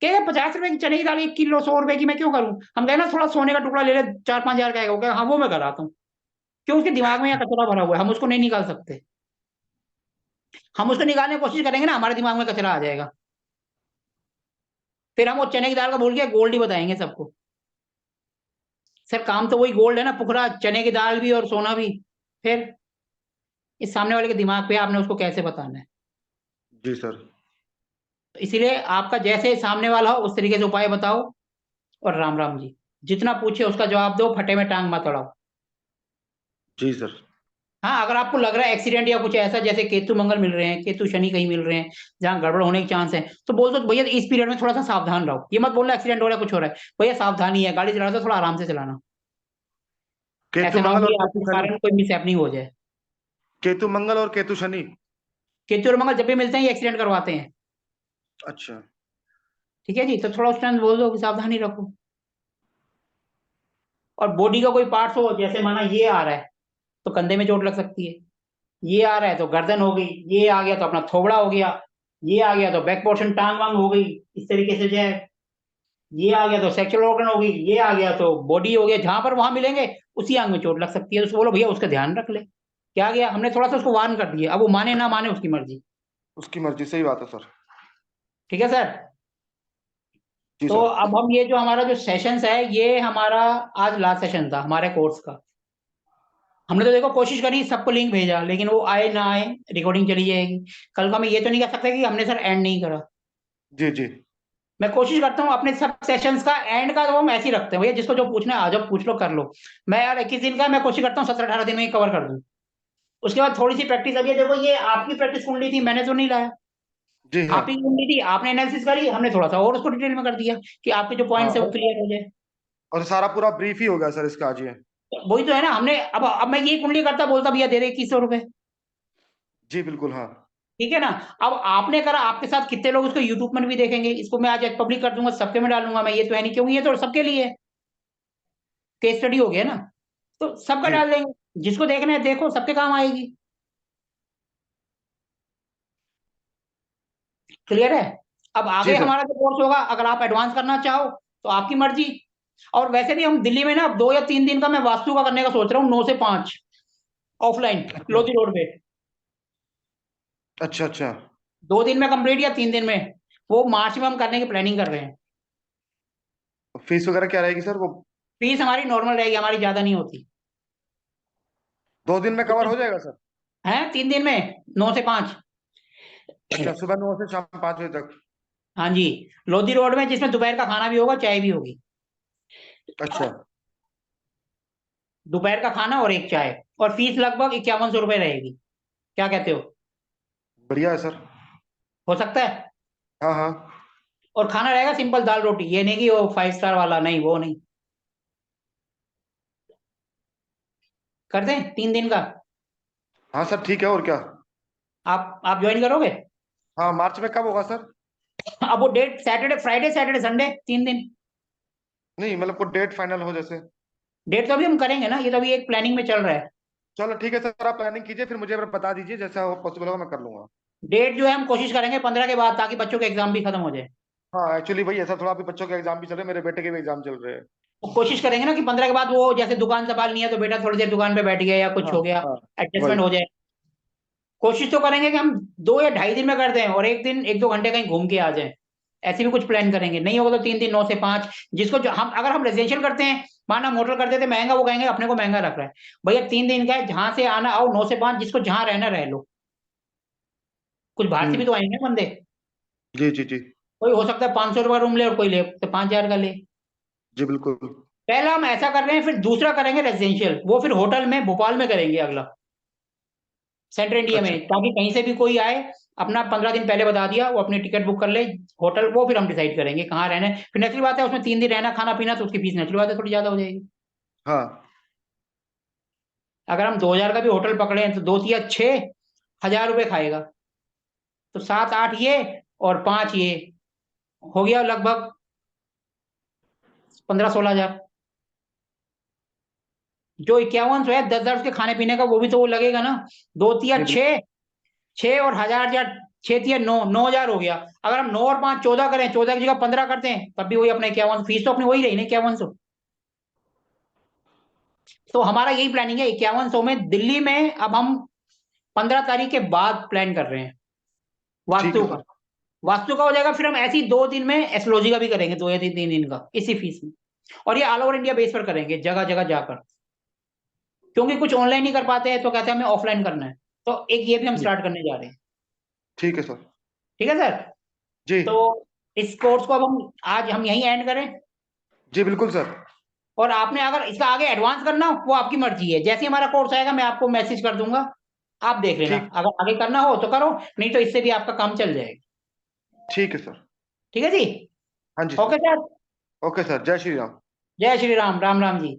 कहेगा 50 रुपए की चने की दाल 1 किलो 100 रुपए की मैं क्यों करूं? हम कहें ना थोड़ा सोने का टुकड़ा ले ले, 4-5 हजार का आएगा, वो कहेगा हाँ वो मैं कराता हूँ। क्यों? उसके दिमाग में यहाँ कचरा भरा हुआ है, हम उसको नहीं निकाल सकते। हम उसको निकालने की कोशिश करेंगे ना, हमारे दिमाग में कचरा आ जाएगा। फिर हम वो चने की दाल का भूल के गोल्ड ही बताएंगे सबको। सर काम तो वही गोल्ड है ना, पुखरा चने की दाल भी और सोना भी। फिर इस सामने वाले के दिमाग पे आपने उसको कैसे बताना है? जी सर। तो इसीलिए आपका जैसे सामने वाला हो उस तरीके से उपाय बताओ, और राम राम जी। जितना पूछे उसका जवाब दो, फटे में टांग मत अड़ाओ। जी सर। हाँ, अगर आपको लग रहा है एक्सीडेंट या कुछ ऐसा, जैसे केतु मंगल मिल रहे हैं, केतु शनि कहीं मिल रहे हैं जहाँ गड़बड़ होने के चांस है, तो बोल दो भैया इस पीरियड में थोड़ा सा सावधान रहो। ये मत बोलना एक्सीडेंट हो रहा है, कुछ हो रहा है, भैया सावधानी है, गाड़ी चला रहे हो थोड़ा आराम से चलाना। केतु ऐसा ना हो मंगल और कि केतु आपके शनि। कारण कोई मिस हैपनिंग हो जाए। केतु मंगल और केतु शनि। केतु और मंगल जब भी मिलते हैं ये एक्सीडेंट करवाते हैं। अच्छा। ठीक है जी, तो थोड़ा उस टाइम बोल दो कि सावधानी रखो। और बॉडी का कोई पार्ट हो, जैसे माना ये आ रहा है तो कंधे में चोट लग सकती है, ये आ रहा है तो गर्दन हो गई, ये आ गया तो अपना थोबड़ा हो गया, ये आ गया तो बैक पोर्शन टांग वांग हो गई, इस तरीके से जो है ये आ गया तो सेक्सुअल ऑर्गन हो गई, ये आ गया तो बॉडी हो गया, जहां पर वहां मिलेंगे उसी अंग में चोट लग सकती है। तो उसको बोलो भैया उसका ध्यान रख ले। क्या गया, हमने थोड़ा सा उसको वार्न कर दिया, अब वो माने ना माने उसकी मर्जी। उसकी मर्जी, सही बात है सर। ठीक है सर। जी तो सर। अब हम ये जो हमारा जो सेशंस है ये हमारा आज लास्ट सेशन था हमारे कोर्स का। हमने तो देखो कोशिश करी, सबको लिंक भेजा, लेकिन वो आए ना आए रिकॉर्डिंग चली जाएगी। कल का मैं ये तो नहीं कह सकता कि हमने सर एंड नहीं करा। जी जी। मैं कोशिश करता हूँ अपने सब सेशंस का एंड का तो हम ऐसे ही रखते हैं, भैया जिसको जो पूछना है आ जाओ पूछ लो कर लो। मैं यार 21 दिन का मैं कोशिश करता हूँ 17-18 दिन में ही कवर कर दूं। उसके बाद थोड़ी सी प्रैक्टिस। अब ये देखो ये आपकी प्रैक्टिस कुंडली थी, मैंने तो नहीं लाया। जी हाँ। आप ही की कुंडली थी, आपने एनालिसिस करी, हमने थोड़ा सा और उसको डिटेल में कर दिया कि आपके जो हाँ, पॉइंट्स है वो क्लियर हो जाए। और सारा पूरा ब्रीफ ही हो गया सर इसका आज ये। वही तो है ना, हमने अब मैं ये कुंडली करता बोलता भैया दे दे 2100 रुपए। जी बिल्कुल हाँ। ठीक है ना। अब आपने करा, आपके साथ कितने लोग इसको यूट्यूब में भी देखेंगे, इसको मैं आज पब्लिक कर दूंगा, सबके में डालूंगा मैं, ये तो है नहीं, क्योंकि ये तो सबके लिए है, केस स्टडी हो गया ना। तो सबका जी डाल देंगे, जिसको देखना है देखो, सबके काम आएगी। क्लियर है। अब जी आगे सर। हमारा जो कोर्स होगा, अगर आप एडवांस करना चाहो तो आपकी मर्जी। और वैसे भी हम दिल्ली में ना 2 या 3 दिन का मैं वास्तु का करने का सोच रहा हूँ, 9 से 5 ऑफलाइन अच्छा लोधी रोड पे। अच्छा। अच्छा। 2 दिन में कंप्लीट या 3 दिन में, वो मार्च में हम करने की प्लानिंग कर रहे हैं। फीस वगैरह क्या रहेगी सर वो? फीस हमारी नॉर्मल रहेगी, हमारी ज्यादा नहीं होती। 2 दिन में कवर हो जाएगा सर? है 3 दिन में 9 से 5। अच्छा, सुबह 9 से शाम 5 बजे तक। हाँ जी, लोधी रोड में, जिसमें दोपहर का खाना भी होगा, चाय भी होगी। अच्छा। दोपहर का खाना और एक चाय। और फीस लगभग 5100 रुपये रहेगी। क्या कहते हो, बढ़िया है सर। हो सकता है। हाँ हाँ। और खाना रहेगा सिंपल दाल रोटी, ये नहीं कि वो 5 स्टार वाला, नहीं वो नहीं। कर दें 3 दिन का। हाँ सर ठीक है, और क्या। आप ज्वाइन करोगे। हाँ, मार्च में कब होगा सर? अब वो date Saturday, Friday Saturday Sunday 3 दिन। नहीं मतलब कोई डेट फाइनल हो जैसे। डेट तो अभी हम करेंगे ना, ये तो अभी एक प्लानिंग में चल रहा है। चलो ठीक है सर, आप प्लानिंग कीजिए फिर मुझे बता दीजिए, जैसा हो पॉसिबल होगा मैं कर लूंगा। डेट जो है हम कोशिश करेंगे 15 के बाद, ताकि बच्चों के एग्जाम भी खत्म हो जाए। हाँ एक्चुअली भाई ऐसा थोड़ा, अभी बच्चों के एग्जाम भी चल रहे हैं, मेरे बेटे के भी एग्जाम चल रहे हैं। वो कोशिश करेंगे ना कि 15 के बाद, वो जैसे दुकान संभालनी है तो बेटा थोड़ी देर दुकान पे बैठ गया या कुछ हाँ हो गया, हाँ। वही। एडजस्टमेंट हो जाए। कोशिश तो करेंगे कि हम 2 या 2.5 दिन में कर दें, और एक दिन 1-2 घंटे कहीं घूम के आ जाएं। ऐसे भी कुछ प्लान करेंगे, नहीं होगा तो 3 दिन 9 से 5। जिसको जो हम, अगर हम रेजिडेंशियल करते हैं, माना होटल कर देते महंगा, वो कहेंगे अपने को महंगा रख रहा है। भैया 3 दिन का है, जहां से आना आओ, 9 से 5, जिसको जहां रहना रह लो। कुछ बाहर से भी तो आएंगे बंदे। जी जी जी। कोई हो सकता है 500 रुपया रूम ले, और कोई ले तो 5,000 का ले। जी बिल्कुल। पहला हम ऐसा कर रहे हैं, फिर दूसरा करेंगे रेजिडेंशियल, वो फिर होटल में भोपाल में करेंगे अगला, सेंट्रल इंडिया अच्छा में, ताकि कहीं से भी कोई आए, अपना 15 दिन पहले बता दिया, वो अपनी टिकट बुक कर ले। होटल वो फिर हम डिसाइड करेंगे कहाँ रहना है। फिर नेचुरल बात है, उसमें 3 दिन रहना खाना पीना, तो उसकी फीस नेचुरल बात है थोड़ी ज्यादा हो जाएगी। हाँ। अगर हम 2,000 का भी होटल पकड़े हैं तो 2 या 6 हजार रुपये खाएगा। तो 7-8 ये और 5 ये, हो गया लगभग 15-16 हजार। जो 5100 है, 10,000 उसके खाने पीने का, वो भी तो वो लगेगा ना। 2 या जी 6, 6 और 1000 या 6 या 9, 9 हजार हो गया। अगर हम 9 और 5 14 करें, 14 की जगह 15 करते हैं, तब भी वही अपने 51, फीस तो अपनी वही रही ना 5100। तो हमारा यही प्लानिंग है 5100 में दिल्ली में। अब हम 15 तारीख के बाद प्लान कर रहे हैं ठीक है वास्तु का। सर। वास्तु का हो जाएगा, फिर हम ऐसे ही 2 दिन में एस्ट्रोलॉजी का भी करेंगे, 2 या 3 दिन का इसी फीस में। और ये ऑल ओवर इंडिया बेस पर करेंगे, जगह जगह जाकर। क्योंकि कुछ ऑनलाइन नहीं कर पाते हैं तो कहते हैं हमें ऑफलाइन करना है। तो एक ये भी हम स्टार्ट करने जा रहे हैं। ठीक है सर। ठीक है सर। जी तो इस कोर्स को अब हम आज हम यहीं एंड करें। जी बिल्कुल सर। और आपने अगर इसका आगे एडवांस करना हो, वो आपकी मर्जी है, जैसे ही हमारा कोर्स आएगा मैं आपको मैसेज कर दूंगा, आप देख लेना, ठीक। अगर आगे करना हो तो करो, नहीं तो इससे भी आपका काम चल जाएगा। ठीक है सर। ठीक है जी। हाँ जी okay sir. Sir. Okay sir, जय श्री राम। जय श्री राम, राम राम जी।